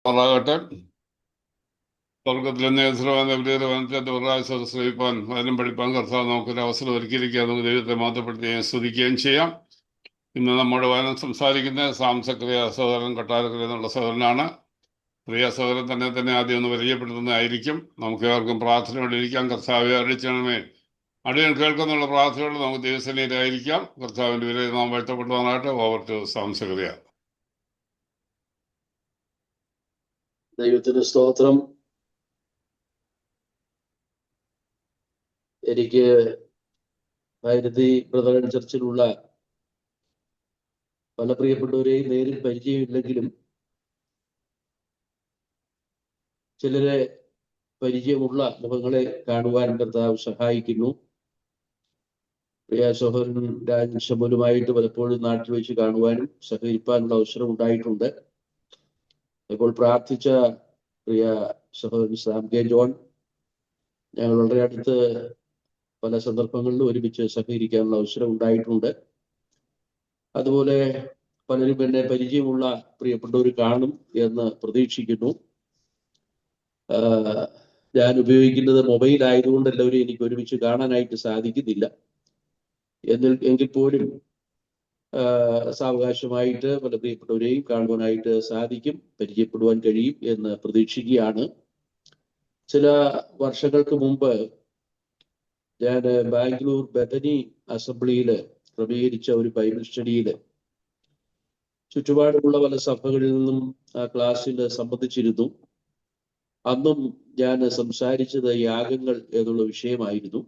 ആകട്ടെ സ്വർഗത്തിലെ നേതൃത്വത്തെ പ്രകാശം ശ്രമിപ്പാൻ വചനം പഠിപ്പാൻ കർത്താവ് നമുക്കൊരു അവസരം ഒരുക്കിയിരിക്കുക. നമുക്ക് ദൈവത്തെ മാത്രപ്പെടുത്തുകയും സ്തുതിക്കുകയും ചെയ്യാം. ഇന്ന് നമ്മുടെ വചനം സംസാരിക്കുന്ന സാംസക്രിയ സഹോദരൻ കൊട്ടാരക്കര എന്നുള്ള സഹോദരനാണ്. പ്രിയ സഹോദരൻ തന്നെ ആദ്യം ഒന്ന് പരിചയപ്പെടുത്തുന്നതായിരിക്കും. നമുക്ക് ഏവർക്കും പ്രാർത്ഥനയോടിരിക്കാം. കർത്താവെ അറിയിച്ചണമേ. അടിയൻ കേൾക്കുന്നുള്ള പ്രാർത്ഥനയോട് നമുക്ക് ദൈവസേനയിലായിരിക്കാം. കർത്താവിൻ്റെ വിലയിൽ നാം വാഴ്ത്തപ്പെടുവാനായിട്ട് ഓവർ ടു സാംസക്രിയ. ദൈവത്തിന് സ്തോത്രം. എനിക്ക് ഭാരതി ബ്രദറൻ ചർച്ചിലുള്ള പല പ്രിയപ്പെട്ടവരെയും നേരിൽ പരിചയമില്ലെങ്കിലും ചിലരെ പരിചയമുള്ള മുഖങ്ങളെ കാണുവാൻ കർത്താവ് സഹായിക്കുന്നു. പ്രിയ സഹോദരൻ രാജൻ ശമുലുമായിട്ട് പലപ്പോഴും നാട്ടിൽ വെച്ച് കാണുവാനും സഹകരിപ്പാനുള്ള അവസരം ഉണ്ടായിട്ടുണ്ട്. ഇപ്പോൾ പ്രാർത്ഥിച്ച പ്രിയ സഹോദരൻ സാം കെ ജോൺ, ഞങ്ങൾ വളരെ അടുത്ത് പല സന്ദർഭങ്ങളിലും ഒരുമിച്ച് സഹകരിക്കാനുള്ള അവസരം ഉണ്ടായിട്ടുണ്ട്. അതുപോലെ പലരും എന്നെ പരിചയമുള്ള പ്രിയപ്പെട്ടവർ കാണും എന്ന് പ്രതീക്ഷിക്കുന്നു. ഞാൻ ഉപയോഗിക്കുന്നത് മൊബൈൽ ആയതുകൊണ്ട് എല്ലാവരും എനിക്ക് ഒരുമിച്ച് കാണാനായിട്ട് സാധിക്കുന്നില്ല. എങ്കിൽ പോലും സാവകാശമായിട്ട് പല പ്രിയപ്പെട്ടവരെയും കാണുവാനായിട്ട് സാധിക്കും, പരിചയപ്പെടുവാൻ കഴിയും എന്ന് പ്രതീക്ഷിക്കുകയാണ്. ചില വർഷങ്ങൾക്ക് മുമ്പ് ഞാൻ ബാംഗ്ലൂർ ബഥനി അസംബ്ലിയിൽ ക്രമീകരിച്ച ഒരു ബൈബിൾ സ്റ്റഡിയിൽ ചുറ്റുപാടുമുള്ള പല സഭകളിൽ നിന്നും ആ ക്ലാസ്സിൽ സംബന്ധിച്ചിരുന്നു. അന്നും ഞാൻ സംസാരിച്ചത് യാഗങ്ങൾ എന്നുള്ള വിഷയമായിരുന്നു.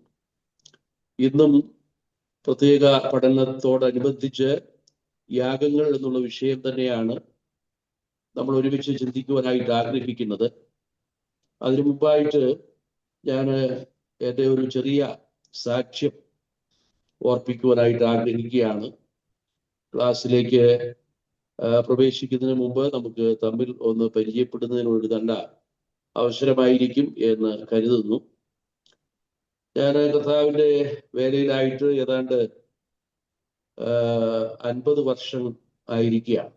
ഇന്നും പ്രത്യേക പഠനത്തോടനുബന്ധിച്ച് യാഗങ്ങൾ എന്നുള്ള വിഷയം തന്നെയാണ് നമ്മൾ ഒരുമിച്ച് ചിന്തിക്കുവാനായിട്ട് ആഗ്രഹിക്കുന്നത്. അതിനു മുമ്പായിട്ട് ഞാൻ എൻ്റെ ഒരു ചെറിയ സാക്ഷ്യം ഓർപ്പിക്കുവാനായിട്ട് ആഗ്രഹിക്കുകയാണ്. ക്ലാസ്സിലേക്ക് പ്രവേശിക്കുന്നതിന് മുമ്പ് നമുക്ക് തമ്മിൽ ഒന്ന് പരിചയപ്പെടുന്നതിനൊരു നല്ല അവസരമായിരിക്കും എന്ന് കരുതുന്നു. ഞാൻ കർത്താവിൻ്റെ വേലയിലായിട്ട് ഏതാണ്ട് 50 വർഷം ആയിരിക്കുകയാണ്.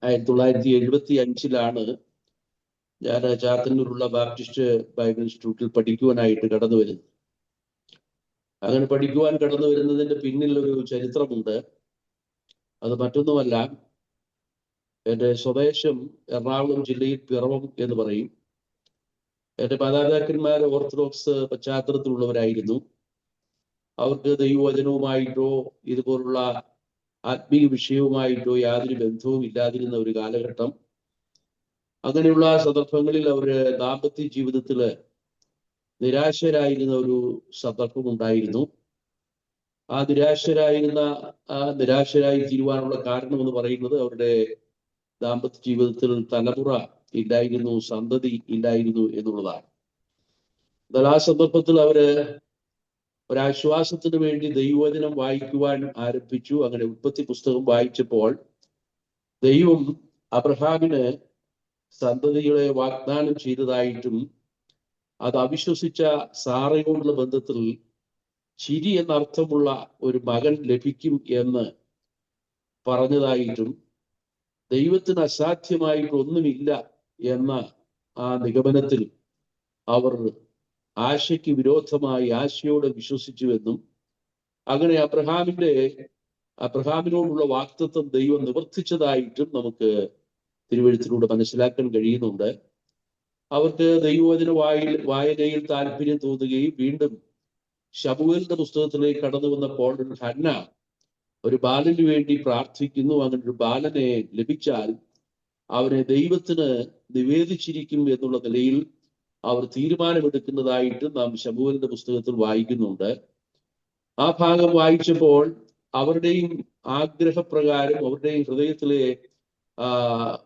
1975 ഞാൻ ചാത്തന്നൂരുള്ള ബാപ്റ്റിസ്റ്റ് ബൈബിൾ ഇൻസ്റ്റിറ്റ്യൂട്ടിൽ പഠിക്കുവാനായിട്ട് കടന്നു വരുന്നത്. അങ്ങനെ പഠിക്കുവാൻ കടന്നു വരുന്നതിന്റെ പിന്നിൽ ഒരു ചരിത്രമുണ്ട്. അത് മറ്റൊന്നുമല്ല, എൻ്റെ സ്വദേശം എറണാകുളം ജില്ലയിൽ പിറവം എന്ന് പറയും. എൻ്റെ മാതാപിതാക്കന്മാർ ഓർത്തഡോക്സ് പശ്ചാത്തലത്തിലുള്ളവരായിരുന്നു. അവർക്ക് ദൈവവചനവുമായിട്ടോ ഇതുപോലുള്ള ആത്മീയ വിഷയവുമായിട്ടോ യാതൊരു ബന്ധവും ഇല്ലാതിരുന്ന ഒരു കാലഘട്ടം. അങ്ങനെയുള്ള സന്ദർഭങ്ങളിൽ അവര് ദാമ്പത്യ ജീവിതത്തില് നിരാശരായിരുന്ന ഒരു സന്ദർഭം ഉണ്ടായിരുന്നു. ആ നിരാശരായി തീരുവാനുള്ള കാരണം എന്ന് പറയുന്നത് അവരുടെ ദാമ്പത്യ ജീവിതത്തിൽ തലമുറ ഇല്ലായിരുന്നു, സന്തതി ഇല്ലായിരുന്നു എന്നുള്ളതാണ്. എന്നാൽ ആ സന്ദർഭത്തിൽ അവര് ഒരാശ്വാസത്തിന് വേണ്ടി ദൈവവചനം വായിക്കുവാൻ ആരംഭിച്ചു. അങ്ങനെ ഉൽപ്പത്തി പുസ്തകം വായിച്ചപ്പോൾ ദൈവം അബ്രഹാമിന് സന്തതികളെ വാഗ്ദാനം ചെയ്തതായിട്ടും അത് അവിശ്വസിച്ച സാറയോടുള്ള ബന്ധത്തിൽ ചിരി എന്നർത്ഥമുള്ള ഒരു മകൻ ലഭിക്കും എന്ന് പറഞ്ഞതായിട്ടും ദൈവത്തിന് അസാധ്യമായിട്ടൊന്നുമില്ല എന്ന ആ നിഗമനത്തിൽ അവർ ആശയ്ക്ക് വിരോധമായി ആശയോടെ വിശ്വസിച്ചുവെന്നും അങ്ങനെ അബ്രഹാമിനോടുള്ള വാഗ്ദത്തം ദൈവം നിവർത്തിച്ചതായിട്ടും നമുക്ക് തിരുവെഴുത്തിലൂടെ മനസ്സിലാക്കാൻ കഴിയുന്നുണ്ട്. അവർക്ക് ദൈവവചന വായനയിൽ താല്പര്യം തോന്നുകയും വീണ്ടും ശമൂവേലിന്റെ പുസ്തകത്തിലേക്ക് കടന്നു വന്നപ്പോൾ ഹന്ന ഒരു ബാലന് വേണ്ടി പ്രാർത്ഥിക്കുന്നു. അങ്ങനെ ഒരു ബാലനെ ലഭിച്ചാൽ അവനെ ദൈവത്തിന് നിവേദിച്ചിരിക്കും എന്നുള്ള നിലയിൽ അവർ തീരുമാനമെടുക്കുന്നതായിട്ട് നാം ശമൂവേലിന്റെ പുസ്തകത്തിൽ വായിക്കുന്നുണ്ട്. ആ ഭാഗം വായിച്ചപ്പോൾ അവരുടെയും ആഗ്രഹപ്രകാരം അവരുടെയും ഹൃദയത്തിലെ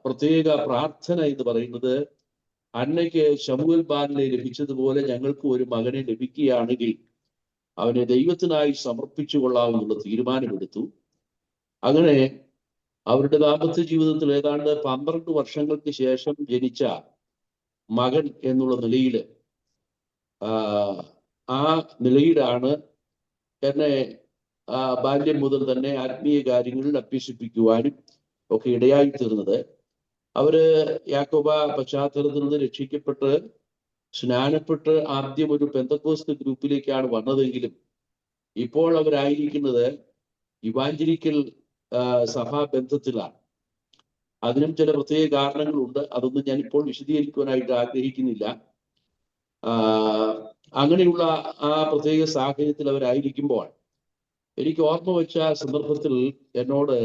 പ്രത്യേക പ്രാർത്ഥന എന്ന് പറയുന്നത്, അന്നയ്ക്ക് ശമൂവേൽ ബാലനെ ലഭിച്ചതുപോലെ ഞങ്ങൾക്ക് ഒരു മകനെ ലഭിക്കുകയാണെങ്കിൽ അവനെ ദൈവത്തിനായി സമർപ്പിച്ചു കൊള്ളാമെന്നുള്ള തീരുമാനമെടുത്തു. അങ്ങനെ അവരുടെ ദാമ്പത്യ ജീവിതത്തിൽ ഏതാണ്ട് 12 വർഷങ്ങൾക്ക് ശേഷം ജനിച്ച മകൻ എന്നുള്ള നിലയിൽ ആ നിലയിലാണ് എന്നെ ബാല്യം മുതൽ തന്നെ ആത്മീയ കാര്യങ്ങളിൽ അഭ്യസിപ്പിക്കുവാനും ഒക്കെ ഇടയായി തീർന്നത്. അവര് യാക്കോബ പശ്ചാത്തലത്തിൽ നിന്ന് രക്ഷിക്കപ്പെട്ട് സ്നാനപ്പെട്ട് ആദ്യം ഒരു പെന്തക്കോസ്ത് ഗ്രൂപ്പിലേക്കാണ് വന്നതെങ്കിലും ഇപ്പോൾ അവരായിരിക്കുന്നത് ഇവാഞ്ചലിക്കൽ സഭാ ബന്ധത്തിലാണ്. അതിനും ചില പ്രത്യേക കാരണങ്ങളുണ്ട്. അതൊന്നും ഞാൻ ഇപ്പോൾ വിശദീകരിക്കുവാനായിട്ട് ആഗ്രഹിക്കുന്നില്ല. അങ്ങനെയുള്ള ആ പ്രത്യേക സാഹചര്യത്തിൽ അവരായിരിക്കുമ്പോൾ എനിക്ക് ഓർമ്മ വെച്ച സന്ദർഭത്തിൽ എന്നോട്,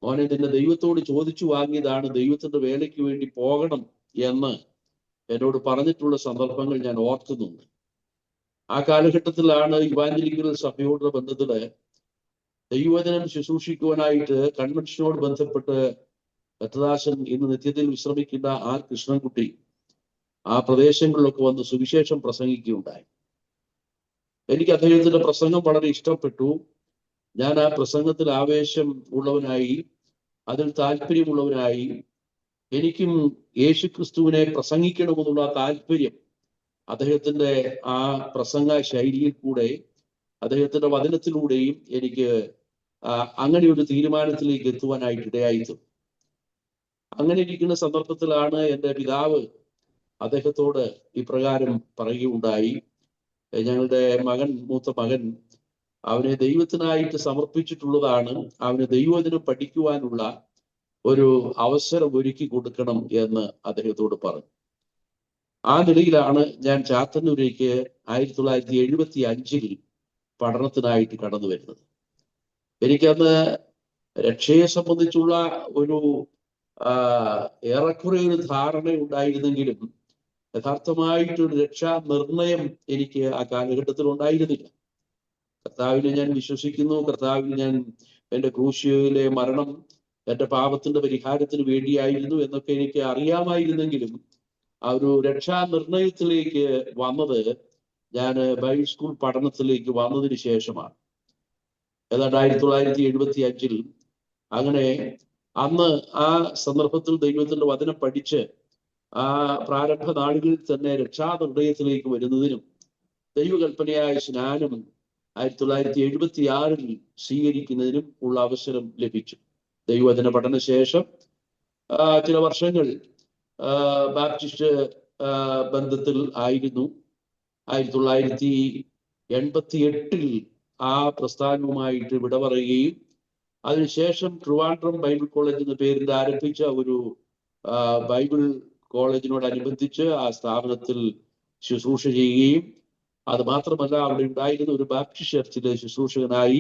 മോനെ, നിന്റെ ദൈവത്തോട് ചോദിച്ചു വാങ്ങിയതാണ്, ദൈവത്തിന്റെ വേലയ്ക്ക് വേണ്ടി പോകണം എന്ന് എന്നോട് പറഞ്ഞിട്ടുള്ള സന്ദർഭങ്ങൾ ഞാൻ ഓർക്കുന്നുണ്ട്. ആ കാലഘട്ടത്തിലാണ് ഇവാഞ്ചലിക്കൽ സഭയോടുള്ള ബന്ധത്തില് ദൈവവചനം ശുശ്രൂഷിക്കുവാനായിട്ട് കൺവെൻഷനോട് ബന്ധപ്പെട്ട് കത്തദാസൻ ഇന്ന് നിത്യത്തിൽ വിശ്രമിക്കുന്ന ആർ കൃഷ്ണൻകുട്ടി ആ പ്രദേശങ്ങളിലൊക്കെ വന്ന് സുവിശേഷം പ്രസംഗിക്കുകയുണ്ടായി. എനിക്ക് അദ്ദേഹത്തിന്റെ പ്രസംഗം വളരെ ഇഷ്ടപ്പെട്ടു. ഞാൻ ആ പ്രസംഗത്തിൽ ആവേശം ഉള്ളവനായി, അതിൽ താല്പര്യമുള്ളവനായി, എനിക്കും യേശുക്രിസ്തുവിനെ പ്രസംഗിക്കണമെന്നുള്ള താല്പര്യം അദ്ദേഹത്തിന്റെ ആ പ്രസംഗ ശൈലിയിൽ കൂടെ, അദ്ദേഹത്തിന്റെ വചനത്തിലൂടെയും എനിക്ക് അങ്ങനെ ഒരു തീരുമാനത്തിലേക്ക് എത്തുവാനായിട്ട് ഇടയായിത്തും. അങ്ങനെ ഇരിക്കുന്ന സന്ദർഭത്തിലാണ് എൻ്റെ പിതാവ് അദ്ദേഹത്തോട് ഇപ്രകാരം പറയുകയുണ്ടായി, ഞങ്ങളുടെ മൂത്ത മകൻ അവനെ ദൈവത്തിനായിട്ട് സമർപ്പിച്ചിട്ടുള്ളതാണ്, അവന് ദൈവവചനം പഠിക്കുവാനുള്ള ഒരു അവസരം ഒരുക്കി കൊടുക്കണം എന്ന് അദ്ദേഹത്തോട് പറഞ്ഞു. ആ നിലയിലാണ് ഞാൻ ചാത്തന്നൂരേക്ക് 1975 പഠനത്തിനായിട്ട് കടന്നു വരുന്നത്. എനിക്കന്ന് രക്ഷയെ സംബന്ധിച്ചുള്ള ഒരു ഏറെക്കുറെ ഒരു ധാരണ ഉണ്ടായിരുന്നെങ്കിലും യഥാർത്ഥമായിട്ടൊരു രക്ഷാ നിർണയം എനിക്ക് ആ കാലഘട്ടത്തിൽ ഉണ്ടായിരുന്നില്ല. കർത്താവിനെ ഞാൻ വിശ്വസിക്കുന്നു, കർത്താവിന് ഞാൻ എൻ്റെ ക്രൂശിലെ മരണം എൻ്റെ പാപത്തിന്റെ പരിഹാരത്തിന് വേണ്ടിയായിരുന്നു എന്നൊക്കെ എനിക്ക് അറിയാമായിരുന്നെങ്കിലും ആ ഒരു രക്ഷാ നിർണയത്തിലേക്ക് വന്നത് ഞാൻ ബൈബിൾ സ്കൂൾ പഠനത്തിലേക്ക് വന്നതിന് ശേഷമാണ്. ഏതാണ്ട് 1975 അങ്ങനെ അന്ന് ആ സന്ദർഭത്തിൽ ദൈവത്തിന്റെ വചനം പഠിച്ച് ആ പ്രാരംഭ നാളുകളിൽ തന്നെ രക്ഷാനിർണയത്തിലേക്ക് വരുന്നതിനും ദൈവകൽപ്പനയായ സ്നാനം 1976 സ്വീകരിക്കുന്നതിനും ഉള്ള അവസരം ലഭിച്ചു. ദൈവവചന പഠന ശേഷം ചില വർഷങ്ങൾ ബാപ്റ്റിസ്റ്റ് ബന്ധത്തിൽ ആയിരുന്നു. 1988 ആ പ്രസ്ഥാനവുമായിട്ട് വിട പറയുകയും അതിനുശേഷം ട്രിവാൻഡ്രം ബൈബിൾ കോളേജ് എന്ന പേരിൽ ആരംഭിച്ച ഒരു ബൈബിൾ കോളേജിനോടനുബന്ധിച്ച് ആ സ്ഥാപനത്തിൽ ശുശ്രൂഷ ചെയ്യുകയും, അത് മാത്രമല്ല അവിടെ ഉണ്ടായിരുന്ന ഒരു ബാപ്റ്റിസ്റ്റ് ചർച്ചിലെ ശുശ്രൂഷകനായി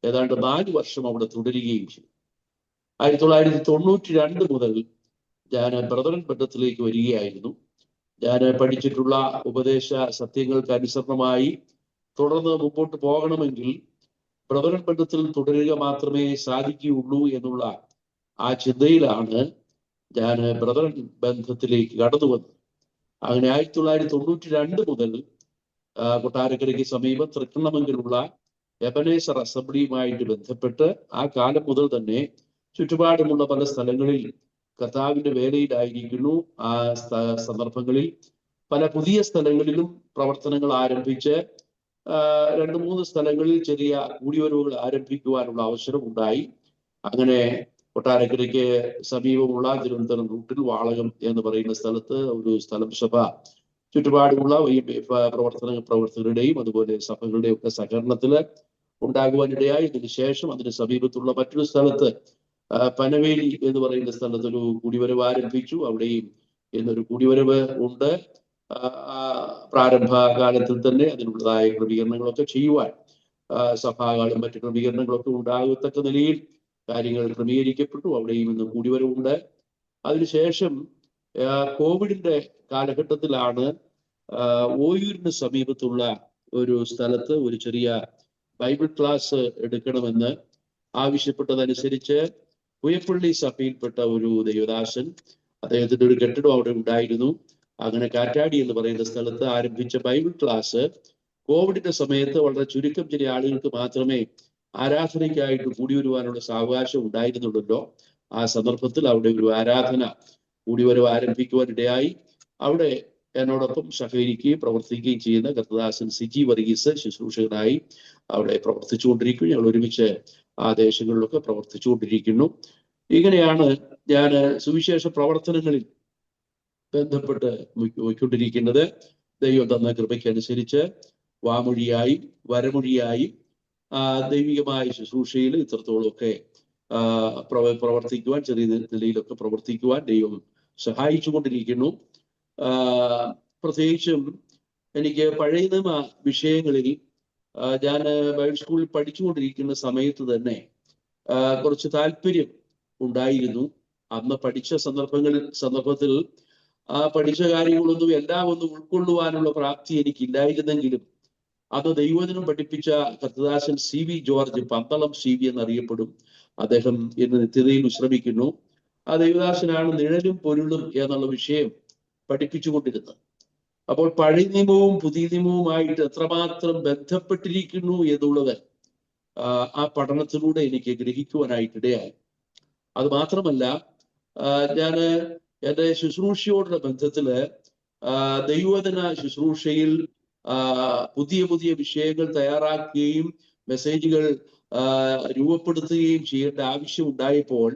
ഏതാണ്ട് 4 വർഷം അവിടെ തുടരുകയും ചെയ്തു. 1992 മുതൽ ഞാൻ ബ്രദറൻ ബന്ധത്തിലേക്ക് വരികയായിരുന്നു. ഞാൻ പഠിച്ചിട്ടുള്ള ഉപദേശ സത്യങ്ങൾക്ക് അനുസരണമായി തുടർന്ന് മുമ്പോട്ട് പോകണമെങ്കിൽ ബ്രദറൻ ബന്ധത്തിൽ തുടരുക മാത്രമേ സാധിക്കുകയുള്ളൂ എന്നുള്ള ആ ചിന്തയിലാണ് ഞാൻ ബ്രദറൻ ബന്ധത്തിലേക്ക് കടന്നു വന്നത്. അങ്ങനെ 1992 മുതൽ കൊട്ടാരക്കരയ്ക്ക് സമീപം തൃക്കണ്ണമംഗലുള്ള എബനേസർ അസംബ്ലിയുമായിട്ട് ബന്ധപ്പെട്ട് ആ കാലം മുതൽ തന്നെ ചുറ്റുപാടുമുള്ള പല സ്ഥലങ്ങളിൽ കർത്താവിന്റെ വേലയിലായിരിക്കുന്നു. ആ സന്ദർഭങ്ങളിൽ പല പുതിയ സ്ഥലങ്ങളിലും പ്രവർത്തനങ്ങൾ ആരംഭിച്ച് 2-3 സ്ഥലങ്ങളിൽ ചെറിയ കൂടിവരവുകൾ ആരംഭിക്കുവാനുള്ള അവസരം ഉണ്ടായി. അങ്ങനെ കൊട്ടാരക്കരയ്ക്ക് സമീപമുള്ള തിരുവനന്തപുരം റൂട്ടിൽ വാളകം എന്ന് പറയുന്ന സ്ഥലത്ത് ഒരു സ്ഥലം സഭ ചുറ്റുപാടുമുള്ള ഈ പ്രവർത്തകരുടെയും അതുപോലെ സഭകളുടെയും ഒക്കെ സഹകരണത്തില് ഉണ്ടാകുവാനിടയായി. ഇതിനുശേഷം അതിന് സമീപത്തുള്ള മറ്റൊരു സ്ഥലത്ത് പനവേലി എന്ന് പറയുന്ന സ്ഥലത്ത് ഒരു കുടിവരവ് ആരംഭിച്ചു. അവിടെയും എന്നൊരു കുടിവരവ് ഉണ്ട്. പ്രാരംഭ കാലത്തിൽ തന്നെ അതിനുള്ളതായ ക്രമീകരണങ്ങളൊക്കെ ചെയ്യുവാൻ സഭാകളും മറ്റു ക്രമീകരണങ്ങളൊക്കെ ഉണ്ടാകത്തക്ക നിലയിൽ കാര്യങ്ങൾ ക്രമീകരിക്കപ്പെട്ടു. അവിടെയും ഇന്ന് കൂടിവരവുണ്ട്. അതിനുശേഷം കോവിഡിന്റെ കാലഘട്ടത്തിലാണ് ഓയൂരിന് സമീപത്തുള്ള ഒരു സ്ഥലത്ത് ഒരു ചെറിയ ബൈബിൾ ക്ലാസ് എടുക്കണമെന്ന് ആവശ്യപ്പെട്ടതനുസരിച്ച് പുയപ്പള്ളി സഭയിൽപ്പെട്ട ഒരു ദൈവദാസൻ, അദ്ദേഹത്തിന്റെ ഒരു കെട്ടിടം അവിടെ ഉണ്ടായിരുന്നു. അങ്ങനെ കാറ്റാടി എന്ന് പറയുന്ന സ്ഥലത്ത് ആരംഭിച്ച ബൈബിൾ ക്ലാസ് കോവിഡിന്റെ സമയത്ത് വളരെ ചുരുക്കം ചില ആളുകൾക്ക് മാത്രമേ ആരാധനയ്ക്കായിട്ട് കൂടി വരുവാനുള്ള സാവകാശം ഉണ്ടായിരുന്നുള്ളല്ലോ. ആ സന്ദർഭത്തിൽ അവിടെ ഒരു ആരാധന കൂടിവരവ് ആരംഭിക്കുവാനിടയായി. അവിടെ എന്നോടൊപ്പം സഹകരിക്കുകയും പ്രവർത്തിക്കുകയും ചെയ്യുന്ന കർത്തദാസൻ സിജി വർഗീസ് ശുശ്രൂഷകനായി അവിടെ പ്രവർത്തിച്ചുകൊണ്ടിരിക്കുന്നു. ഞങ്ങൾ ഒരുമിച്ച് ആ ദേശങ്ങളിലൊക്കെ പ്രവർത്തിച്ചുകൊണ്ടിരിക്കുന്നു. ഇങ്ങനെയാണ് ഞാൻ സുവിശേഷ പ്രവർത്തനങ്ങളിൽ ബന്ധപ്പെട്ട് പോയിക്കൊണ്ടിരിക്കുന്നത്. ദൈവം തന്ന കൃപയ്ക്കനുസരിച്ച് വാമൊഴിയായും വരമൊഴിയായും ദൈവികമായ ശുശ്രൂഷയിൽ ഇത്രത്തോളമൊക്കെ പ്രവർത്തിക്കുവാൻ, ചെറിയ നിലയിലൊക്കെ പ്രവർത്തിക്കുവാൻ ദൈവം സഹായിച്ചു കൊണ്ടിരിക്കുന്നു. പ്രത്യേകിച്ചും എനിക്ക് പഴയ നിയമ വിഷയങ്ങളിൽ ഞാൻ ബൈബിൾ സ്കൂളിൽ പഠിച്ചുകൊണ്ടിരിക്കുന്ന സമയത്ത് തന്നെ കുറച്ച് താല്പര്യം ഉണ്ടായിരുന്നു. അന്ന് പഠിച്ച സന്ദർഭത്തിൽ പഠിച്ച കാര്യങ്ങളൊന്നും എല്ലാം ഒന്നും ഉൾക്കൊള്ളുവാനുള്ള പ്രാപ്തി എനിക്കില്ലായിരുന്നെങ്കിലും അത് ദൈവവചനം പഠിപ്പിച്ച കർത്തദാസൻ CB ജോർജ്, പന്തളം CB എന്നറിയപ്പെടും, അദ്ദേഹം ഇന്ന് നിത്യതയിൽ വിശ്രമിക്കുന്നു. ആ ദൈവദാസനാണ് നിഴലും പൊരുളും എന്നുള്ള വിഷയം പഠിപ്പിച്ചുകൊണ്ടിരുന്നത്. അപ്പോൾ പഴയ നിയമവും പുതിയ നിയമവുമായിട്ട് എത്രമാത്രം ബന്ധപ്പെട്ടിരിക്കുന്നു എന്നുള്ളത് ആ പഠനത്തിലൂടെ എനിക്ക് ഗ്രഹിക്കുവാനായിട്ടിടയായി. അത് മാത്രമല്ല, ഞാൻ എൻ്റെ ശുശ്രൂഷയോടുള്ള ബന്ധത്തില് ദൈവവചന ശുശ്രൂഷയിൽ പുതിയ പുതിയ വിഷയങ്ങൾ തയ്യാറാക്കുകയും മെസ്സേജുകൾ രൂപപ്പെടുത്തുകയും ചെയ്യേണ്ട ആവശ്യം ഉണ്ടായപ്പോൾ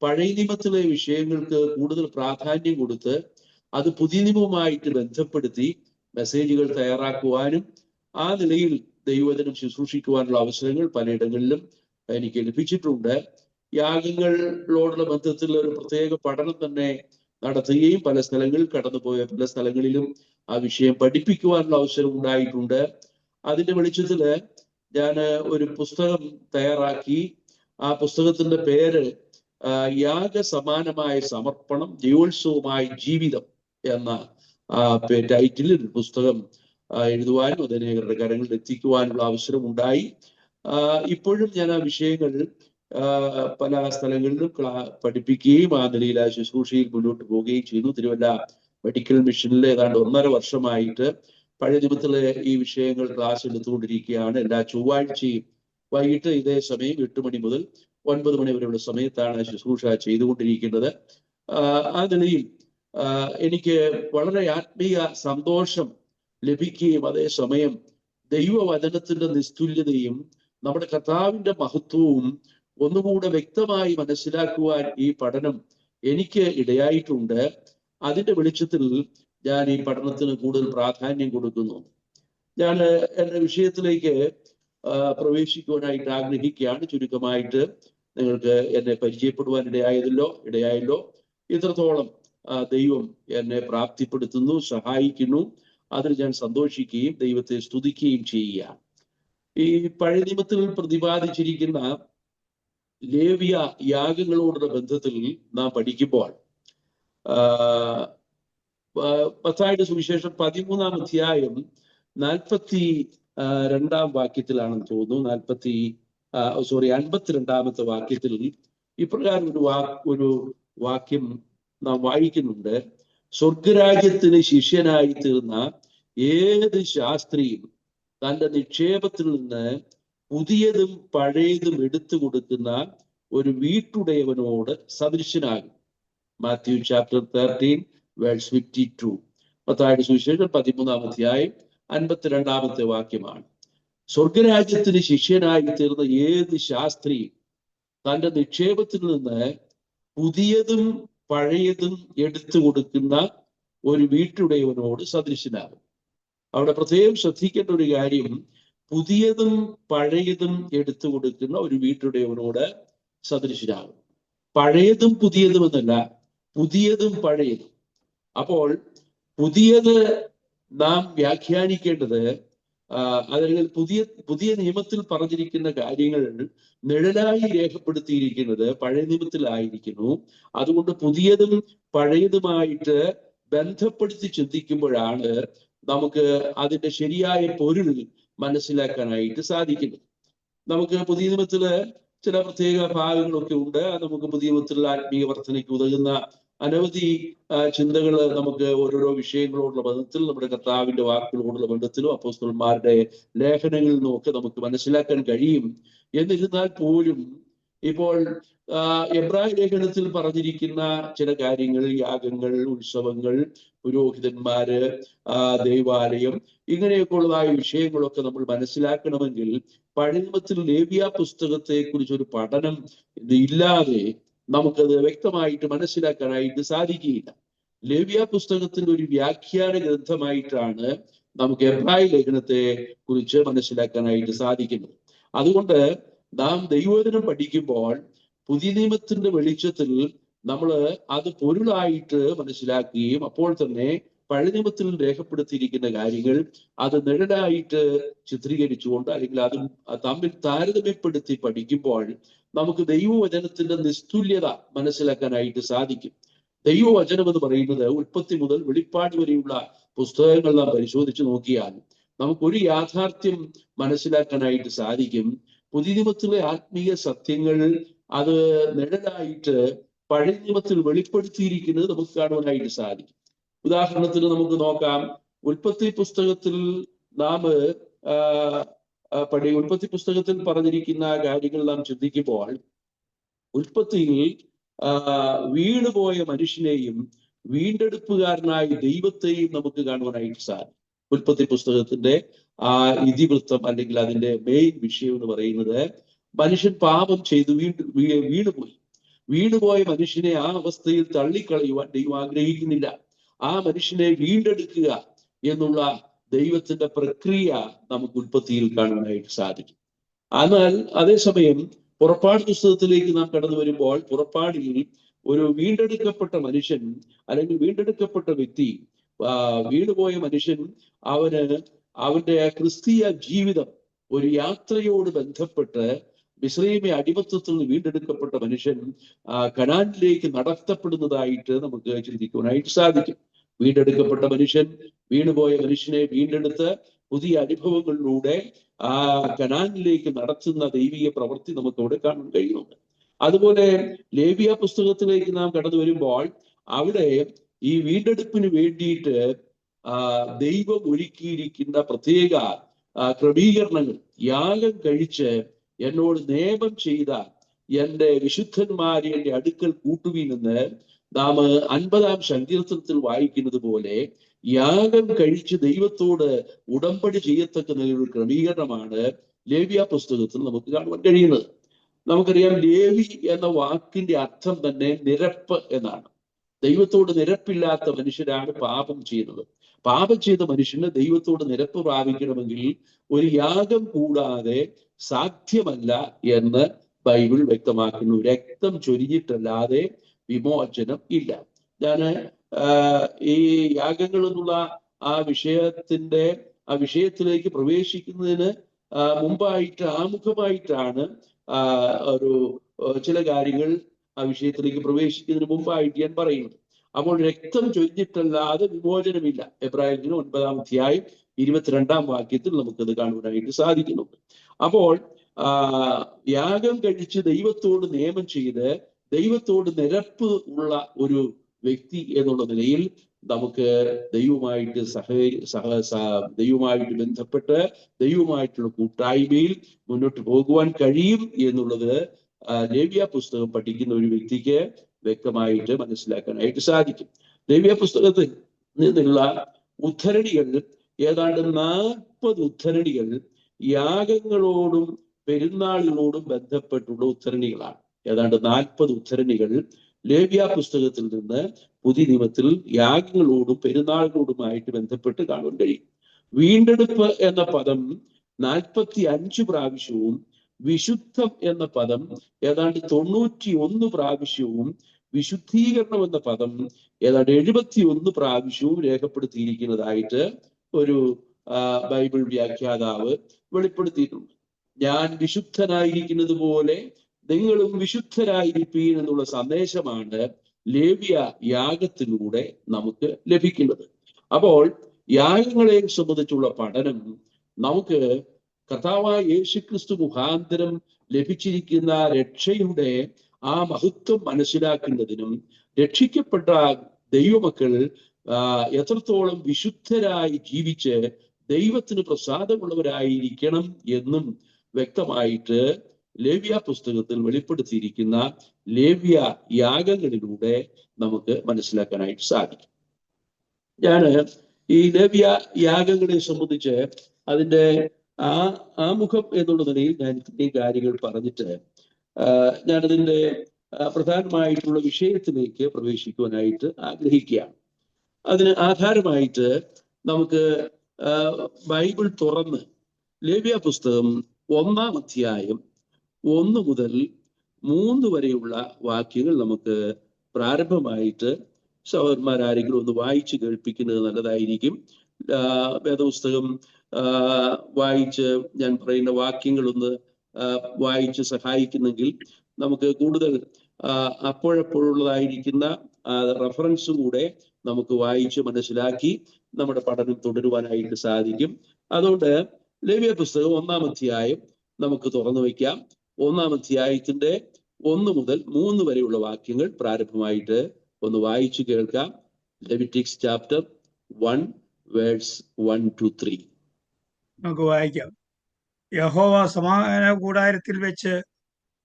പഴയ നിയമത്തിലെ വിഷയങ്ങൾക്ക് കൂടുതൽ പ്രാധാന്യം കൊടുത്ത് അത് പുതിയ നിയമവുമായിട്ട് ബന്ധപ്പെടുത്തി മെസ്സേജുകൾ തയ്യാറാക്കുവാനും ആ നിലയിൽ ദൈവവചനം ശുശ്രൂഷിക്കുവാനുള്ള അവസരങ്ങൾ പലയിടങ്ങളിലും എനിക്ക് ലഭിച്ചിട്ടുണ്ട്. യാഗങ്ങളോടുള്ള ബന്ധത്തിൽ ഒരു പ്രത്യേക പഠനം തന്നെ നടത്തുകയും പല സ്ഥലങ്ങളിൽ കടന്നുപോയ പല സ്ഥലങ്ങളിലും ആ വിഷയം പഠിപ്പിക്കുവാനുള്ള അവസരം ഉണ്ടായിട്ടുണ്ട്. അതിന്റെ വെളിച്ചത്തില് ഞാൻ ഒരു പുസ്തകം തയ്യാറാക്കി. ആ പുസ്തകത്തിന്റെ പേര് യാഗസമാനമായ സമർപ്പണം, ജയോത്സവമായ ജീവിതം എന്ന ടൈറ്റിൽ ഒരു പുസ്തകം എഴുതുവാനും അതിനേവരുടെ കരങ്ങളിൽ എത്തിക്കുവാനുള്ള അവസരം ഉണ്ടായി. ഇപ്പോഴും ഞാൻ ആ വിഷയങ്ങൾ പല സ്ഥലങ്ങളിലും പഠിപ്പിക്കുകയും ആ നിലയിൽ ആ ശുശ്രൂഷയിൽ മുന്നോട്ട് പോവുകയും ചെയ്യുന്നു. തിരുവല്ല മെഡിക്കൽ മിഷനിൽ ഏതാണ്ട് 1.5 വർഷമായിട്ട് പഴയ നിയമത്തിലെ ഈ വിഷയങ്ങൾ ക്ലാസ് എടുത്തുകൊണ്ടിരിക്കുകയാണ്. എല്ലാ ചൊവ്വാഴ്ചയും വൈകിട്ട് ഇതേ സമയം 8 മണി മുതൽ 9 മണി വരെയുള്ള സമയത്താണ് ശുശ്രൂഷ ചെയ്തുകൊണ്ടിരിക്കുന്നത്. ആ നിലയിൽ എനിക്ക് വളരെ ആത്മീയ സന്തോഷം ലഭിക്കുകയും അതേസമയം ദൈവവചനത്തിന്റെ നിസ്തുല്യതയും നമ്മുടെ കർത്താവിന്റെ മഹത്വവും ഒന്നുകൂടെ വ്യക്തമായി മനസ്സിലാക്കുവാൻ ഈ പഠനം എനിക്ക് ഇടയായിട്ടുണ്ട്. അതിന്റെ വെളിച്ചത്തിൽ ഞാൻ ഈ പഠനത്തിന് കൂടുതൽ പ്രാധാന്യം കൊടുക്കുന്നു. ഞാൻ എൻ്റെ വിഷയത്തിലേക്ക് പ്രവേശിക്കുവാനായിട്ട് ആഗ്രഹിക്കുകയാണ്. ചുരുക്കമായിട്ട് നിങ്ങൾക്ക് എന്നെ പരിചയപ്പെടുവാൻ ഇടയായല്ലോ. ഇത്രത്തോളം ദൈവം എന്നെ പ്രാപ്തിപ്പെടുത്തുന്നു, സഹായിക്കുന്നു. അതിൽ ഞാൻ സന്തോഷിക്കുകയും ദൈവത്തെ സ്തുതിക്കുകയും ചെയ്യുകയാണ്. ഈ പഴയ നിയമത്തിൽ പ്രതിപാദിച്ചിരിക്കുന്ന ലേവ്യ യാഗങ്ങളോടുള്ള ബന്ധത്തിൽ നാം പഠിക്കുമ്പോൾ മത്തായിയുടെ സുവിശേഷം 13-ാം അധ്യായം 42-ാം വാക്യത്തിലാണെന്ന് തോന്നുന്നു. 52-ാമത്തെ വാക്യത്തിൽ ഇപ്രകാരം ഒരു വാക്യം നാം വായിക്കുന്നുണ്ട്. സ്വർഗരാജ്യത്തിന് ശിഷ്യനായി തീർന്ന ഏത് ശാസ്ത്രിയും തന്റെ നിക്ഷേപത്തിൽ നിന്ന് പുതിയതും പഴയതും എടുത്തു കൊടുക്കുന്ന ഒരു വീട്ടുടയവനോട് സദൃശനാകും. Matthew chapter 13 verse 52. മത്തായിയുടെ സുവിശേഷം 13-ാം അധ്യായം 52-ാമത്തെ വാക്യമാണ്. സ്വർഗരാജ്യത്തിന് ശിഷ്യനായി തീർന്ന ഏത് ശാസ്ത്രിയും തന്റെ നിക്ഷേപത്തിൽ നിന്ന് പുതിയതും പഴയതും എടുത്തു കൊടുക്കുന്ന ഒരു വീട്ടുടയവനോട് സദൃശനാകും. അവിടെ പ്രത്യേകം ശ്രദ്ധിക്കേണ്ട ഒരു കാര്യം, പുതിയതും പഴയതും എടുത്തു കൊടുക്കുന്ന ഒരു വീട്ടുടയവനോട് സദൃശനാകും. പഴയതും പുതിയതും എന്നല്ല, പുതിയതും പഴയതും. അപ്പോൾ പുതിയത് നാം വ്യാഖ്യാനിക്കേണ്ടത് അല്ലെങ്കിൽ പുതിയ നിയമത്തിൽ പറഞ്ഞിരിക്കുന്ന കാര്യങ്ങൾ നിഴലായി രേഖപ്പെടുത്തിയിരിക്കുന്നത് പഴയ നിയമത്തിലായിരിക്കുന്നു. അതുകൊണ്ട് പുതിയതും പഴയതുമായിട്ട് ബന്ധപ്പെടുത്തി ചിന്തിക്കുമ്പോഴാണ് നമുക്ക് അതിന്റെ ശരിയായ പൊരുൾ മനസ്സിലാക്കാനായിട്ട് സാധിക്കുന്നത്. നമുക്ക് പുതിയ നിയമത്തില് ചില പ്രത്യേക ഭാഗങ്ങളൊക്കെ ഉണ്ട്. നമുക്ക് പുതിയ നിയമത്തിലുള്ള ആത്മീയ വർധനയ്ക്ക് ഉതകുന്ന അനവധി ചിന്തകൾ നമുക്ക് ഓരോരോ വിഷയങ്ങളോടുള്ള ബന്ധത്തിൽ, നമ്മുടെ കർത്താവിന്റെ വാക്കുകളോടുള്ള ബന്ധത്തിലും അപ്പോസ്തലന്മാരുടെ ലേഖനങ്ങളിൽ നിന്നുമൊക്കെ നമുക്ക് മനസ്സിലാക്കാൻ കഴിയും. എന്നിരുന്നാൽ പോലും ഇപ്പോൾ എബ്രായ ലേഖനത്തിൽ പറഞ്ഞിരിക്കുന്ന ചില കാര്യങ്ങൾ, യാഗങ്ങൾ, ഉത്സവങ്ങൾ, പുരോഹിതന്മാര്, ദൈവാലയം, ഇങ്ങനെയൊക്കെ ഉള്ളതായ വിഷയങ്ങളൊക്കെ നമ്മൾ മനസ്സിലാക്കണമെങ്കിൽ പഴയ നിയമത്തിൽ ലേവ്യ പുസ്തകത്തെ കുറിച്ചൊരു പഠനം ഇല്ലാതെ നമുക്കത് വ്യക്തമായിട്ട് മനസ്സിലാക്കാനായിട്ട് സാധിക്കുകയില്ല. ലേവ്യ പുസ്തകത്തിന്റെ ഒരു വ്യാഖ്യാന ഗ്രന്ഥമായിട്ടാണ് നമുക്ക് എബ്രായ ലേഖനത്തെ കുറിച്ച് മനസ്സിലാക്കാനായിട്ട് സാധിക്കുന്നത്. അതുകൊണ്ട് നാം ദൈവവചനം പഠിക്കുമ്പോൾ പുതിയ നിയമത്തിന്റെ വെളിച്ചത്തിൽ നമ്മൾ അത് പൊരുളായിട്ട് മനസ്സിലാക്കുകയും അപ്പോൾ തന്നെ പഴയ നിയമത്തിൽ രേഖപ്പെടുത്തിയിരിക്കുന്ന കാര്യങ്ങൾ അത് നിഴലായിട്ട് ചിത്രീകരിച്ചുകൊണ്ട് അല്ലെങ്കിൽ അത് തമ്മിൽ താരതമ്യപ്പെടുത്തി പഠിക്കുമ്പോൾ നമുക്ക് ദൈവവചനത്തിന്റെ നിസ്തുല്യത മനസ്സിലാക്കാനായിട്ട് സാധിക്കും. ദൈവവചനം എന്ന് പറയുന്നത് ഉൽപ്പത്തി മുതൽ വെളിപ്പാട് വരെയുള്ള പുസ്തകങ്ങൾ നാം പരിശോധിച്ച് നോക്കിയാൽ നമുക്കൊരു യാഥാർത്ഥ്യം മനസ്സിലാക്കാനായിട്ട് സാധിക്കും. പുതിയ നിയമത്തിലെ ആത്മീയ സത്യങ്ങൾ അത് നിഴലായിട്ട് പഴയ നിയമത്തിൽ വെളിപ്പെടുത്തിയിരിക്കുന്നത് നമുക്ക് കാണുവാനായിട്ട് സാധിക്കും. ഉദാഹരണത്തിന് നമുക്ക് നോക്കാം, ഉൽപ്പത്തി പുസ്തകത്തിൽ നാം ഉൽപ്പത്തി പുസ്തകത്തിൽ പറഞ്ഞിരിക്കുന്ന കാര്യങ്ങൾ നാം ചിന്തിക്കുമ്പോൾ ഉൽപ്പത്തിയിൽ വീണുപോയ മനുഷ്യനെയും വീണ്ടെടുപ്പുകാരനായ ദൈവത്തെയും നമുക്ക് കാണുവാനായിട്ട് സാധിക്കും. ഉൽപ്പത്തി പുസ്തകത്തിന്റെ ഇതിവൃത്തം അല്ലെങ്കിൽ അതിന്റെ മെയിൻ വിഷയം എന്ന് പറയുന്നത് മനുഷ്യൻ പാപം ചെയ്തു വീണുപോയ മനുഷ്യനെ ആ അവസ്ഥയിൽ തള്ളിക്കളയുവാൻ ദൈവം ആഗ്രഹിക്കുന്നില്ല. ആ മനുഷ്യനെ വീണ്ടെടുക്കുക എന്നുള്ള ദൈവത്തിന്റെ പ്രക്രിയ നമുക്ക് ഉൽപ്പത്തിയിൽ കാണാനായിട്ട് സാധിക്കും. എന്നാൽ അതേസമയം പുറപ്പാട് പുസ്തകത്തിലേക്ക് നാം കടന്നു വരുമ്പോൾ പുറപ്പാടിൽ ഒരു വീണ്ടെടുക്കപ്പെട്ട മനുഷ്യൻ അല്ലെങ്കിൽ വീണ്ടെടുക്കപ്പെട്ട വ്യക്തി, വീണുപോയ മനുഷ്യൻ, അവന്റെ ക്രിസ്തീയ ജീവിതം ഒരു യാത്രയോട് ബന്ധപ്പെട്ട് മിസ്രയീമെ അടിമത്തത്തിൽ നിന്ന് വീണ്ടെടുക്കപ്പെട്ട മനുഷ്യൻ കനാനിലേക്ക് നടത്തപ്പെടുന്നതായിട്ട് നമുക്ക് ചിന്തിക്കുവാനായിട്ട് സാധിക്കും. വീണ്ടെടുക്കപ്പെട്ട മനുഷ്യൻ വീണുപോയ മനുഷ്യനെ വീണ്ടെടുത്ത് പുതിയ അനുഭവങ്ങളിലൂടെ കനാനിലേക്ക് നടത്തുന്ന ദൈവിക പ്രവൃത്തി നമുക്ക് അവിടെ കാണാൻ കഴിയുന്നുണ്ട്. അതുപോലെ ലേവ്യ പുസ്തകത്തിലേക്ക് നാം കടന്നു വരുമ്പോൾ അവിടെ ഈ വീണ്ടെടുപ്പിന് വേണ്ടിയിട്ട് ദൈവം ഒരുക്കിയിരിക്കുന്ന പ്രത്യേക ക്രമീകരണങ്ങൾ, യാഗം കഴിച്ച് എന്നോട് നിയമം ചെയ്ത എന്റെ വിശുദ്ധന്മാരെ എന്റെ അടുക്കൽ കൂട്ടുവീനെന്ന് നാം 50-ാം സങ്കീർത്തനത്തിൽ വായിക്കുന്നത് പോലെ യാഗം കഴിച്ച് ദൈവത്തോട് ഉടമ്പടി ചെയ്യത്തക്ക ഒരു ക്രമീകരണമാണ് ലേവ്യ പുസ്തകത്തിൽ നമുക്ക് കാണുവാൻ കഴിയുന്നത്. നമുക്കറിയാം, ലേവി എന്ന വാക്കിന്റെ അർത്ഥം തന്നെ നിരപ്പ് എന്നാണ്. ദൈവത്തോട് നിരപ്പില്ലാത്ത മനുഷ്യരാണ് പാപം ചെയ്യുന്നത്. പാപം ചെയ്ത മനുഷ്യന് ദൈവത്തോട് നിരപ്പ് പ്രാപിക്കണമെങ്കിൽ ഒരു യാഗം കൂടാതെ സാധ്യമല്ല എന്ന് ബൈബിൾ വ്യക്തമാക്കുന്നു. രക്തം ചൊരിഞ്ഞിട്ടല്ലാതെ വിമോചനം ഇല്ല. ഞാൻ ഈ യാഗങ്ങൾ എന്നുള്ള ആ വിഷയത്തിലേക്ക് പ്രവേശിക്കുന്നതിന് മുമ്പായിട്ട് ആമുഖമായിട്ടാണ് ഒരു ചില കാര്യങ്ങൾ ആ വിഷയത്തിലേക്ക് പ്രവേശിക്കുന്നതിന് മുമ്പായിട്ട് ഞാൻ പറയുന്നത്. അപ്പോൾ രക്തം ചൊരിഞ്ഞിട്ടല്ലാതെ വിമോചനമില്ല. എബ്രായത്തിന് 9-ാം അധ്യായം 22-ാം വാക്യത്തിൽ നമുക്കത് കാണുവാനായിട്ട് സാധിക്കുന്നുണ്ട്. അപ്പോൾ യാഗം കഴിച്ച് ദൈവത്തോട് നിയമം ചെയ്ത് ദൈവത്തോട് നിരപ്പ് ഉള്ള ഒരു വ്യക്തി എന്നുള്ള നിലയിൽ നമുക്ക് ദൈവമായിട്ട് ദൈവമായിട്ട് ബന്ധപ്പെട്ട് ദൈവമായിട്ടുള്ള കൂട്ടായ്മയിൽ മുന്നോട്ട് പോകുവാൻ കഴിയും എന്നുള്ളത് ലേവ്യ പുസ്തകം പഠിക്കുന്ന ഒരു വ്യക്തിക്ക് വ്യക്തമായിട്ട് മനസ്സിലാക്കാനായിട്ട് സാധിക്കും. ലേവ്യ പുസ്തകത്തിൽ നിന്നുള്ള ഉദ്ധരണികൾ ഏതാണ്ട് 40 ഉദ്ധരണികൾ യാഗങ്ങളോടും പെരുന്നാളുകളോടും ബന്ധപ്പെട്ടുള്ള ഉദ്ധരണികളാണ്. ഏതാണ്ട് 40 ഉദ്ധരണികൾ ലേവ്യ പുസ്തകത്തിൽ നിന്ന് പുതിയ നിയമത്തിൽ യാഗങ്ങളോടും പെരുന്നാളുകളോടുമായിട്ട് ബന്ധപ്പെട്ട് കാണാൻ കഴിയും. വീണ്ടെടുപ്പ് എന്ന പദം 45 പ്രാവശ്യവും വിശുദ്ധം എന്ന പദം ഏതാണ്ട് 91 പ്രാവശ്യവും വിശുദ്ധീകരണം എന്ന പദം ഏതാണ്ട് 71 പ്രാവശ്യവും രേഖപ്പെടുത്തിയിരിക്കുന്നതായിട്ട് ഒരു ബൈബിൾ വ്യാഖ്യാതാവ് വെളിപ്പെടുത്തിയിട്ടുണ്ട്. ഞാൻ വിശുദ്ധനായിരിക്കുന്നത് പോലെ നിങ്ങളും വിശുദ്ധരായിരിപ്പീൻ എന്നുള്ള സന്ദേശമാണ് ലേവ്യ യാഗത്തിലൂടെ നമുക്ക് ലഭിക്കുന്നത്. അപ്പോൾ യാഗങ്ങളെ സംബന്ധിച്ചുള്ള പഠനം നമുക്ക് കർത്താവായ യേശുക്രിസ്തു മുഖാന്തരം ലഭിച്ചിരിക്കുന്ന രക്ഷയുടെ ആ മഹത്വം മനസ്സിലാക്കുന്നതിനും രക്ഷിക്കപ്പെട്ട ദൈവമക്കൾ എത്രത്തോളം വിശുദ്ധരായി ജീവിച്ച് ദൈവത്തിന് പ്രസാദമുള്ളവരായിരിക്കണം എന്നും വ്യക്തമായിട്ട് ലേവ്യ പുസ്തകത്തിൽ വെളിപ്പെടുത്തിയിരിക്കുന്ന ലേവ്യ യാഗങ്ങളിലൂടെ നമുക്ക് മനസ്സിലാക്കാനായിട്ട് സാധിക്കും. ഞാൻ ഈ ലേവ്യ യാഗങ്ങളെ സംബന്ധിച്ച് അതിൻ്റെ ആമുഖം എന്നുള്ള നിലയിൽ ഞാൻ ഇത്രയും കാര്യങ്ങൾ പറഞ്ഞിട്ട് ഞാനതിൻ്റെ പ്രധാനമായിട്ടുള്ള വിഷയത്തിലേക്ക് പ്രവേശിക്കുവാനായിട്ട് ആഗ്രഹിക്കുകയാണ്. അതിന് ആധാരമായിട്ട് നമുക്ക് ബൈബിൾ തുറന്ന് ലേവ്യ പുസ്തകം 1-ാം അധ്യായം 1 മുതൽ 3 വരെയുള്ള വാക്യങ്ങൾ നമുക്ക് പ്രാരംഭമായിട്ട് സഹോദരന്മാരാരെങ്കിലും ഒന്ന് വായിച്ചു കേൾപ്പിക്കുന്നത് നല്ലതായിരിക്കും. വേദപുസ്തകം വായിച്ച് ഞാൻ പറയുന്ന വാക്യങ്ങളൊന്ന് വായിച്ച് സഹായിക്കുന്നെങ്കിൽ നമുക്ക് കൂടുതൽ അപ്പോഴപ്പോഴുള്ളതായിരിക്കുന്ന റെഫറൻസും കൂടെ നമുക്ക് വായിച്ച് മനസ്സിലാക്കി നമ്മുടെ പഠനം തുടരുവാനായിട്ട് സാധിക്കും. അതുകൊണ്ട് ലേവ്യ പുസ്തകം 1-ാം അധ്യായം നമുക്ക് തുറന്നു വയ്ക്കാം. 1-ാം അധ്യായത്തിന്റെ 1 മുതൽ 3 വരെയുള്ള വാക്യങ്ങൾ പ്രാരംഭമായിട്ട് ഒന്ന് വായിച്ചു കേൾക്കാം. ലെവിറ്റിക്സ് ചാപ്റ്റർ 1 വേഴ്സ് 1 to 3 നമുക്ക് വായിക്കാം. യഹോവ സമാഗമന കൂടാരത്തിൽ വെച്ച്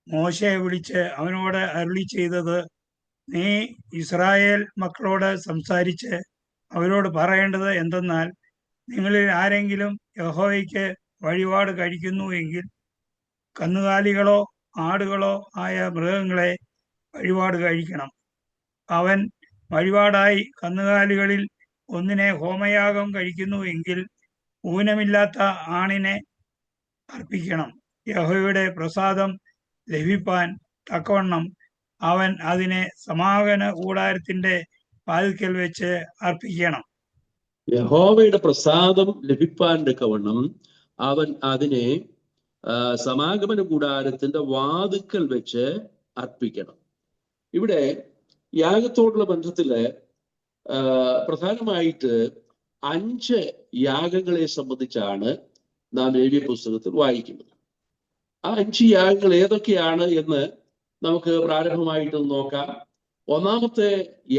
മോശയെ വിളിച്ച് അവനോട് അരുളി ചെയ്തത്, നീ ഇസ്രായേൽ മക്കളോട് സംസാരിച്ച് അവരോട് പറയേണ്ടത് എന്തെന്നാൽ, നിങ്ങളിൽ ആരെങ്കിലും യഹോവയ്ക്ക് വഴിപാട് കഴിക്കുന്നു എങ്കിൽ കന്നുകാലികളോ ആടുകളോ ആയ മൃഗങ്ങളെ വഴിപാട് കഴിക്കണം. അവൻ വഴിപാടായി കന്നുകാലികളിൽ ഒന്നിനെ ഹോമയാഗം കഴിക്കുന്നു എങ്കിൽ ഊനമില്ലാത്ത ആണിനെ അർപ്പിക്കണം. യഹോവയുടെ പ്രസാദം ലഭിപ്പാൻ തക്കവണ്ണം അവൻ അതിനെ സമാഗമന കൂടാരത്തിന്റെ വാതിൽക്കൽ വെച്ച് അർപ്പിക്കണം. യഹോവയുടെ പ്രസാദം ലഭിപ്പാൻ തക്കവണ്ണം അവൻ അതിനെ സമാഗമന കൂടാരത്തിന്റെ വാതിൽക്കൽ വെച്ച് അർപ്പിക്കണം. ഇവിടെ യാഗത്തോടുള്ള ബന്ധത്തില് പ്രധാനമായിട്ട് 5 യാഗങ്ങളെ സംബന്ധിച്ചാണ് നാം ലേവ്യ പുസ്തകത്തിൽ വായിക്കുന്നത്. ആ 5 യാഗങ്ങൾ ഏതൊക്കെയാണ് എന്ന് നമുക്ക് പ്രാരംഭമായിട്ട് നോക്കാം. 1-ാമത്തെ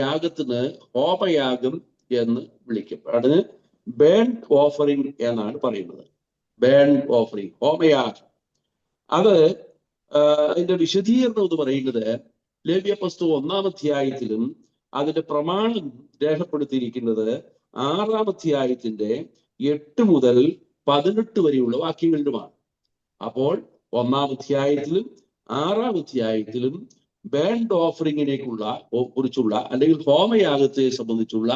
യാഗത്തിന് ഹോമയാഗം എന്ന് വിളിക്കും. അതിന് ബേൺഡ് ഓഫറിംഗ് എന്നാണ് പറയുന്നത്. ബേൺഡ് ഓഫറിംഗ്, ഹോമയാഗം. അത് അതിന്റെ വിശദീകരണം എന്ന് പറയുന്നത് ലേവ്യ പുസ്തകം 1-ാം അധ്യായത്തിലും അതിന്റെ പ്രമാണം രേഖപ്പെടുത്തിയിരിക്കുന്നത് 6-ാം അധ്യായത്തിന്റെ 8 മുതൽ 18 വരെയുള്ള വാക്യങ്ങളിലുമാണ്. അപ്പോൾ 1-ാം അധ്യായത്തിലും 6-ാം അധ്യായത്തിലും ബേൺഡ് ഓഫറിങ്ങിനെ കുറിച്ചുള്ള അല്ലെങ്കിൽ ഹോമയാഗത്തെ സംബന്ധിച്ചുള്ള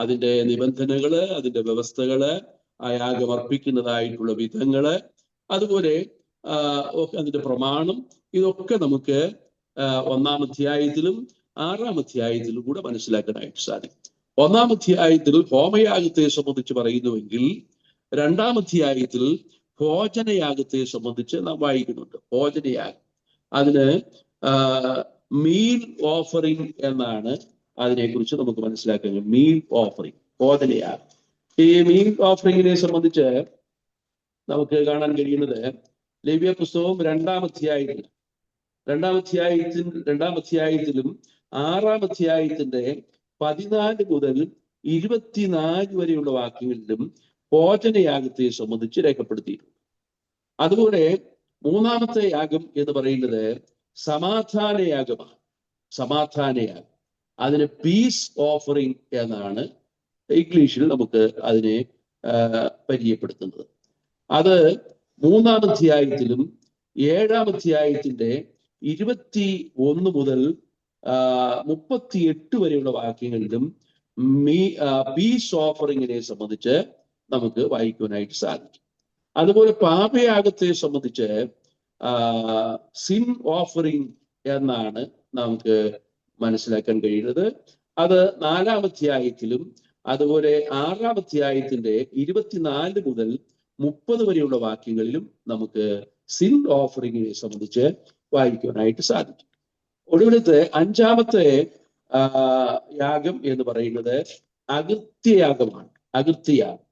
അതിന്റെ നിബന്ധനകള്, അതിന്റെ വ്യവസ്ഥകള്, ആ യാഗം അർപ്പിക്കുന്നതായിട്ടുള്ള വിധങ്ങള്, അതുപോലെ അതിന്റെ പ്രമാണം, ഇതൊക്കെ നമുക്ക് 1-ാം അധ്യായത്തിലും 6-ാം അധ്യായത്തിലും കൂടെ മനസ്സിലാക്കാനായിട്ട് സാധിക്കും. 1-ാം അധ്യായത്തിൽ ഹോമയാഗത്തെ സംബന്ധിച്ച് പറയുന്നുവെങ്കിൽ 2-ാം അധ്യായത്തിൽ ഭോജനയാഗത്തെ സംബന്ധിച്ച് നാം വായിക്കുന്നുണ്ട്. ഭോജനയാഗം, അതിന് മീൽ ഓഫറിംഗ് എന്നാണ് അതിനെക്കുറിച്ച് നമുക്ക് മനസ്സിലാക്കുന്നത്. മീൽ ഓഫറിംഗ്, ഭോജനയാഗം. ഈ മീൽ ഓഫറിങ്ങിനെ സംബന്ധിച്ച് നമുക്ക് കാണാൻ കഴിയുന്നത് ലേവ്യ പുസ്തകം 2-ാം അധ്യായത്തിൽ 2-ാം അധ്യായത്തിലും 6-ാം അധ്യായത്തിന്റെ 14 മുതൽ 24 വരെയുള്ള വാക്യങ്ങളിലും ഭോജനയാഗത്തെ സംബന്ധിച്ച് രേഖപ്പെടുത്തിയിട്ടുണ്ട്. അതുപോലെ 3-ാമത്തെ യാഗം എന്ന് പറയുന്നത് സമാധാനയാഗമാണ്. സമാധാനയാഗം, അതിന് പീസ് ഓഫറിംഗ് എന്നാണ് ഇംഗ്ലീഷിൽ നമുക്ക് അതിനെ പരിചയപ്പെടുത്തുന്നത്. അത് 3-ാം അധ്യായത്തിലും 7-ാം അധ്യായത്തിന്റെ 21 മുതൽ 38 വരെയുള്ള വാക്യങ്ങളിലും പീസ് ഓഫറിങ്ങിനെ സംബന്ധിച്ച് നമുക്ക് വായിക്കുവാനായിട്ട് സാധിക്കും. അതുപോലെ പാപയാഗത്തെ സംബന്ധിച്ച് സിൻ ഓഫറിംഗ് എന്നാണ് നമുക്ക് മനസ്സിലാക്കാൻ കഴിയുന്നത്. അത് 4-ാം അധ്യായത്തിലും അതുപോലെ 6-ാം അധ്യായത്തിന്റെ 24 മുതൽ 30 വരെയുള്ള വാക്യങ്ങളിലും നമുക്ക് സിൻ ഓഫറിങ്ങിനെ സംബന്ധിച്ച് വായിക്കുവാനായിട്ട് സാധിക്കും. ഒടുവിലത്തെ 5-ാമത്തെ യാഗം എന്ന് പറയുന്നത് അകൃത്യയാഗമാണ്. അകൃത്യയാഗം,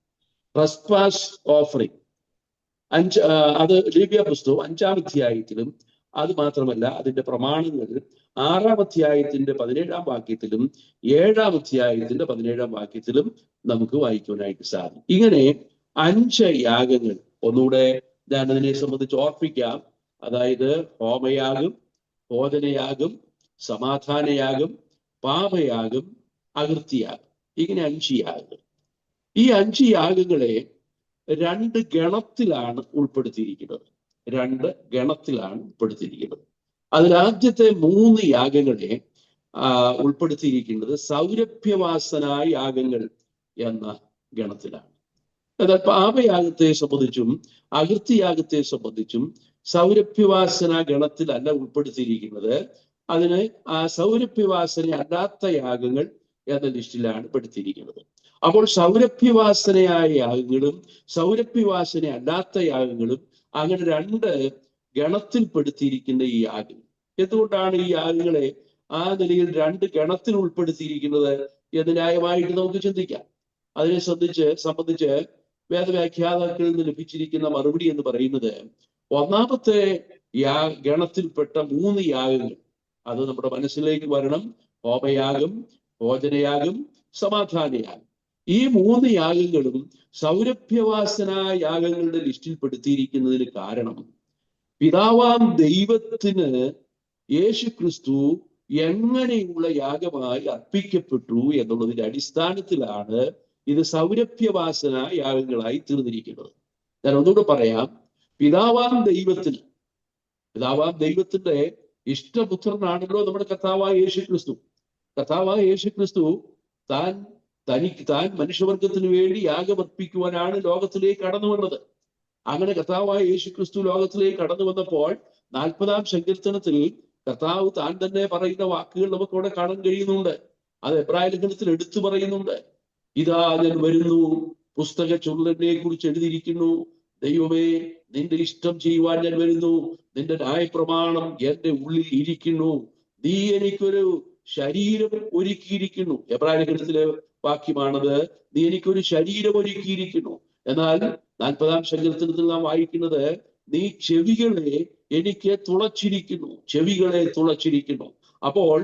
ട്രസ്പാസ് ഓഫറിംഗ്. അത് ലേവ്യ പുസ്തകം 5-ാം അധ്യായത്തിലും അത് മാത്രമല്ല അതിന്റെ പ്രമാണങ്ങൾ 6-ാം അധ്യായത്തിന്റെ 17-ാം വാക്യത്തിലും 7-ാം അധ്യായത്തിന്റെ 17-ാം വാക്യത്തിലും നമുക്ക് വായിക്കുവാനായിട്ട് സാധിക്കും. ഇങ്ങനെ 5 യാഗങ്ങൾ ഒന്നുകൂടെ ഞാൻ അതിനെ സംബന്ധിച്ച് ഓർപ്പിക്കാം. അതായത് ഹോമയാഗം, ഭോജനയാഗം, സമാധാനയാഗം, പാപയാഗം, അകൃത്യയാഗം. ഇങ്ങനെ 5 യാഗങ്ങൾ. ഈ 5 യാഗങ്ങളെ 2 ഗണത്തിലാണ് ഉൾപ്പെടുത്തിയിരിക്കുന്നത്. 2 ഗണത്തിലാണ് ഉൾപ്പെടുത്തിയിരിക്കുന്നത്. അതിലാദ്യത്തെ 3 യാഗങ്ങളെ ഉൾപ്പെടുത്തിയിരിക്കുന്നത് സൗരഭ്യവാസന യാഗങ്ങൾ എന്ന ഗണത്തിലാണ്. എന്നാൽ പാപയാഗത്തെ സംബന്ധിച്ചും അകൃത്യയാഗത്തെ സംബന്ധിച്ചും സൗരഭ്യവാസന ഗണത്തിലല്ല ഉൾപ്പെടുത്തിയിരിക്കുന്നത്. അതിന് സൗരഭ്യവാസന അല്ലാത്ത യാഗങ്ങൾ എന്ന ലിസ്റ്റിലാണ് പെടുത്തിയിരിക്കുന്നത്. അപ്പോൾ സൗരഭ്യവാസനയായ യാഗങ്ങളും സൗരഭ്യവാസന അല്ലാത്ത യാഗങ്ങളും അങ്ങനെ 2 ഗണത്തിൽപ്പെടുത്തിയിരിക്കുന്ന ഈ യാഗങ്ങൾ. എന്തുകൊണ്ടാണ് ഈ യാഗങ്ങളെ ആ നിലയിൽ 2 ഗണത്തിൽ ഉൾപ്പെടുത്തിയിരിക്കുന്നത് എന്ന് ന്യായമായിട്ട് നമുക്ക് ചിന്തിക്കാം. അതിനെ സംബന്ധിച്ച് വേദവ്യാഖ്യാതാക്കളിൽ നിന്ന് ലഭിച്ചിരിക്കുന്ന മറുപടി എന്ന് പറയുന്നത്, ഒന്നാമത്തെ ഗണത്തിൽപ്പെട്ട 3 യാഗങ്ങൾ അത് നമ്മുടെ മനസ്സിലേക്ക് വരണം. ഹോമയാഗം, ഭോജനയാഗം, സമാധാനയാഗം. ഈ 3 യാഗങ്ങളും സൗരഭ്യവാസന യാഗങ്ങളുടെ ലിസ്റ്റിൽ പെടുത്തിയിരിക്കുന്നതിന് കാരണം പിതാവാം ദൈവത്തിന് യേശുക്രിസ്തു എങ്ങനെയുള്ള യാഗമായി അർപ്പിക്കപ്പെട്ടു എന്നുള്ളതിന്റെ അടിസ്ഥാനത്തിലാണ് ഇത് സൗരഭ്യവാസന യാഗങ്ങളായി തീർന്നിരിക്കുന്നത്. ഞാൻ ഒന്നുകൂടെ പറയാം. പിതാവാം ദൈവത്തിന്റെ ഇഷ്ടപുത്രനാണല്ലോ നമ്മുടെ കർത്താവായ യേശുക്രിസ്തു. കർത്താവായ യേശുക്രിസ്തു താൻ മനുഷ്യവർഗത്തിന് വേണ്ടി യാഗമർപ്പിക്കുവാനാണ് ലോകത്തിലേക്ക് കടന്നു വന്നത്. അങ്ങനെ കർത്താവായ യേശുക്രിസ്തു ലോകത്തിലേക്ക് കടന്നു വന്നപ്പോൾ 40-ാം സങ്കീർത്തനത്തിൽ കർത്താവ് താൻ തന്നെ പറയുന്ന വാക്കുകൾ നമുക്കവിടെ കാണാൻ കഴിയുന്നുണ്ട്. അത് എബ്രായ ലേഖനത്തിൽ എടുത്തു പറയുന്നുണ്ട്. ഇതാ ഞാൻ വരുന്നു, പുസ്തക ചുരുളനെ കുറിച്ച് എഴുതിയിരിക്കുന്നു. ദൈവമേ, നിന്റെ ഇഷ്ടം ചെയ്യുവാൻ ഞാൻ വരുന്നു. നിന്റെ ന്യായപ്രമാണം എന്റെ ഉള്ളിൽ ഇരിക്കുന്നു. നീ എനിക്കൊരു ശരീരം ഒരുക്കിയിരിക്കുന്നു. എബ്രായ ലേഖനത്തിലെ വാക്യമാണത്. നീ എനിക്കൊരു ശരീരം ഒരുക്കിയിരിക്കുന്നു. എന്നാൽ 40-ാം സങ്കീർത്തനത്തിൽ നാം വായിക്കുന്നത്, നീ ചെവികളെ എനിക്ക് തുളച്ചിരിക്കുന്നു. അപ്പോൾ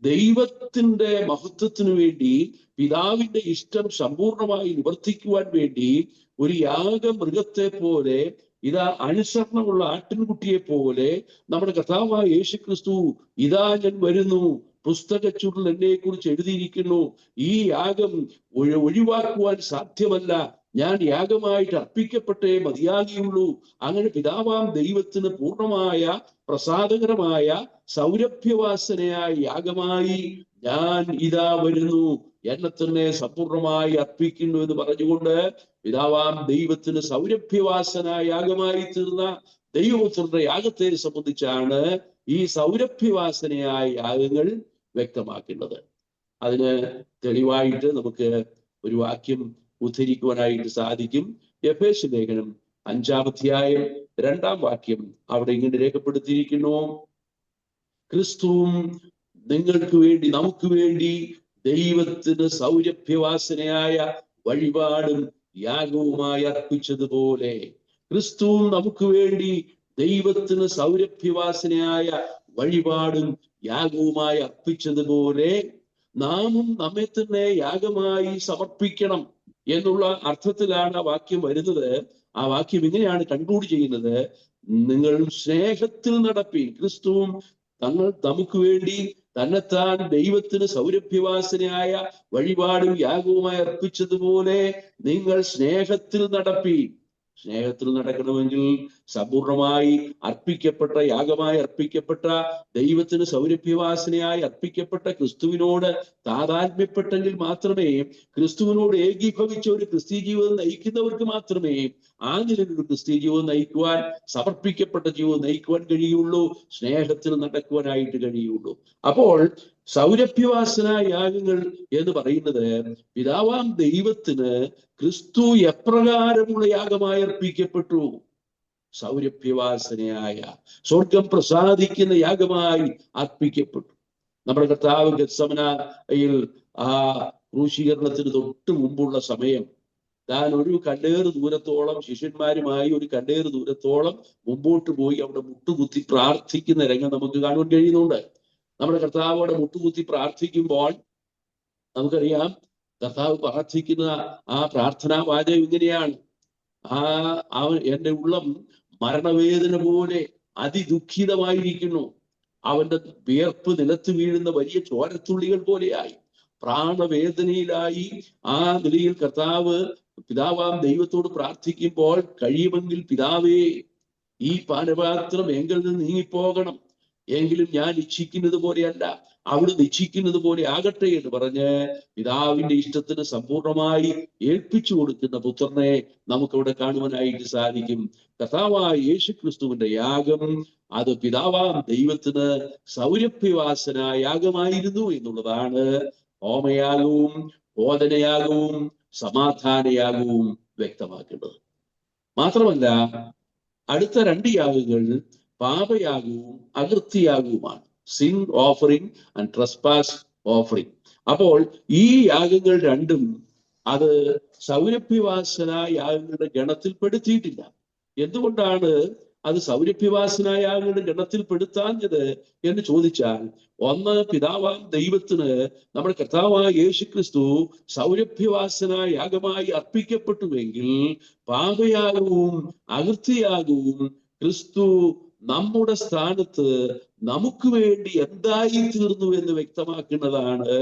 ദൈവത്തിന്റെ മഹത്വത്തിനു വേണ്ടി, പിതാവിന്റെ ഇഷ്ടം സമ്പൂർണമായി നിവർത്തിക്കുവാൻ വേണ്ടി ഒരു യാഗമൃഗത്തെ പോലെ, ഇതാ അനുസരണമുള്ള ആട്ടിൻകുട്ടിയെ പോലെ നമ്മുടെ കർത്താവായ യേശുക്രിസ്തു, ഇതാ ഞാൻ വരുന്നു, പുസ്തക ചുരുൾ എന്നെ കുറിച്ച് എഴുതിയിരിക്കുന്നു. ഈ യാഗം ഒഴിവാക്കുവാൻ സാധ്യമല്ല. ഞാൻ യാഗമായിട്ട് അർപ്പിക്കപ്പെട്ടേ മതിയാകിയുള്ളൂ. അങ്ങനെ പിതാവാം ദൈവത്തിന് പൂർണ്ണമായ പ്രസാദകരമായ സൗരഭ്യവാസനയായ യാഗമായി ഞാൻ ഇതാ വരുന്നു, എന്നെ തന്നെ സമ്പൂർണമായി അർപ്പിക്കുന്നു എന്ന് പറഞ്ഞുകൊണ്ട് പിതാവാം ദൈവത്തിന് സൗരഭ്യവാസന യാഗമായി തീർന്ന ദൈവപുത്രന്റെ യാഗത്തെ സംബന്ധിച്ചാണ് ഈ സൗരഭ്യവാസനയായ യാഗങ്ങൾ വ്യക്തമാക്കുന്നത്. അതിന് തെളിവായിട്ട് നമുക്ക് ഒരു വാക്യം ഉദ്ധരിക്കുവാനായിട്ട് സാധിക്കും. എഫേസ്യ ലേഖനം 5-ാം അധ്യായം 2-ാം വാക്യം അവിടെ ഇങ്ങനെ രേഖപ്പെടുത്തിയിരിക്കുന്നു, ക്രിസ്തുവും നിങ്ങൾക്ക് വേണ്ടി, നമുക്ക് വേണ്ടി ദൈവത്തിന് സൗരഭ്യവാസനയായ വഴിപാടും യാഗവുമായി അർപ്പിച്ചതുപോലെ. ക്രിസ്തുവും നമുക്ക് വേണ്ടി ദൈവത്തിന് സൗരഭ്യവാസനയായ വഴിപാടും യാഗവുമായി അർപ്പിച്ചതുപോലെ നാമും നമ്മെ തന്നെ യാഗമായി സമർപ്പിക്കണം എന്നുള്ള അർത്ഥത്തിലാണ് ആ വാക്യം വരുന്നത്. ആ വാക്യം ഇങ്ങനെയാണ് കൺക്ലൂഡ് ചെയ്യുന്നത്, നിങ്ങൾ സ്നേഹത്തിൽ നടപ്പീൻ. ക്രിസ്തുവും നമുക്ക് വേണ്ടി തന്നെത്താൻ ദൈവത്തിന് സൗരഭ്യവാസനയായ വഴിപാടും യാഗവുമായി അർപ്പിച്ചതുപോലെ നിങ്ങൾ സ്നേഹത്തിൽ നടപ്പീൻ. സ്നേഹത്തിൽ നടക്കണമെങ്കിൽ സമ്പൂർണമായി അർപ്പിക്കപ്പെട്ട, യാഗമായി അർപ്പിക്കപ്പെട്ട, ദൈവത്തിന് സൗരഭ്യവാസനയായി അർപ്പിക്കപ്പെട്ട ക്രിസ്തുവിനോട് താതാത്മ്യപ്പെട്ടെങ്കിൽ മാത്രമേ, ക്രിസ്തുവിനോട് ഏകീഭവിച്ച ഒരു ക്രിസ്തീയ ജീവിതം നയിക്കുന്നവർക്ക് മാത്രമേ ആ നിലയിലൊരു ക്രിസ്തീയ ജീവിതം നയിക്കുവാൻ, സമർപ്പിക്കപ്പെട്ട ജീവിതം നയിക്കുവാൻ കഴിയുള്ളൂ, സ്നേഹത്തിൽ നടക്കുവാനായിട്ട് കഴിയുള്ളൂ. അപ്പോൾ സൗരഭ്യവാസന യാഗങ്ങൾ എന്ന് പറയുന്നത് പിതാവാം ദൈവത്തിന് ക്രിസ്തു എപ്രകാരമുള്ള യാഗമായി അർപ്പിക്കപ്പെട്ടു, സൗരഭ്യവാസനയായ, സ്വർഗം പ്രസാദിക്കുന്ന യാഗമായി അർപ്പിക്കപ്പെട്ടു. നമ്മുടെ കർത്താവ് ഗെത്സമനയിൽ ആ ക്രൂശീകരണത്തിന് തൊട്ട് മുമ്പുള്ള സമയം, താൻ ഒരു കല്ലേറ് ദൂരത്തോളം, ശിഷ്യന്മാരുമായി ഒരു കല്ലേറ് ദൂരത്തോളം മുമ്പോട്ട് പോയി അവിടെ മുട്ടുകുത്തി പ്രാർത്ഥിക്കുന്ന രംഗം നമുക്ക് കാണുവാൻ കഴിയുന്നുണ്ട്. നമ്മുടെ കർത്താവോടെ മുട്ടുകുത്തി പ്രാർത്ഥിക്കുമ്പോൾ നമുക്കറിയാം, കർത്താവ് പ്രാർത്ഥിക്കുന്ന ആ പ്രാർത്ഥനാ വാചകം ഇങ്ങനെയാണ്, എന്റെ ഉള്ളം മരണവേദന പോലെ അതിദുഃഖിതമായിരിക്കുന്നു. അവന്റെ വിയർപ്പ് നിലത്ത് വീഴുന്ന വലിയ ചോരത്തുള്ളികൾ പോലെയായി, പ്രാണവേദനയിലായി ആ നിലയിൽ കർത്താവ് പിതാവാം ദൈവത്തോട് പ്രാർത്ഥിക്കുമ്പോൾ, കഴിയുമെങ്കിൽ പിതാവേ, ഈ പാനപാത്രം എങ്കിൽ നിന്ന് നീങ്ങിപ്പോകണം, എങ്കിലും ഞാൻ ഇച്ഛിക്കുന്നത് പോലെയല്ല, അവിടുന്ന് ഇച്ഛിക്കുന്നത് പോലെ ആകട്ടെ എന്ന് പറഞ്ഞ് പിതാവിന്റെ ഇഷ്ടത്തിന് സമ്പൂർണമായി ഏൽപ്പിച്ചു കൊടുക്കുന്ന പുത്രനെ നമുക്കവിടെ കാണുവാനായിട്ട് സാധിക്കും. കർത്താവായ യേശു ക്രിസ്തുവിന്റെ യാഗം അത് പിതാവാം ദൈവത്തിന് സൗരഭ്യവാസന യാഗമായിരുന്നു എന്നുള്ളതാണ് ഹോമയാഗവും ബോധനയാഗവും സമാധാനയാഗവും വ്യക്തമാക്കേണ്ടത്. മാത്രമല്ല, അടുത്ത 2 യാഗങ്ങൾ പാപയാഗവും അകൃത്യയാഗവുമാണ്. Sin offering and trespass offering. അപ്പോൾ ഈ യാഗങ്ങൾ രണ്ടും അത് സൗരഭ്യവാസന യാഗങ്ങളുടെ ഗണത്തിൽ പെടുത്തിയിട്ടില്ല. എന്തുകൊണ്ടാണ് അത് സൗരഭ്യവാസന യാഗങ്ങളുടെ ഗണത്തിൽ പെടുത്താഞ്ഞത് എന്ന് ചോദിച്ചാൽ, ഒന്ന്, പിതാവാം ദൈവത്തിന് നമ്മുടെ കർത്താവായ യേശു ക്രിസ്തു സൗരഭ്യവാസന യാഗമായി അർപ്പിക്കപ്പെട്ടുവെങ്കിൽ പാപയാഗവും അകൃത്യയാഗവും ക്രിസ്തു നമ്മുടെ സ്ഥാനത്ത് നമുക്ക് വേണ്ടി എന്തായി തീർന്നു എന്ന് വ്യക്തമാക്കുന്നതാണ്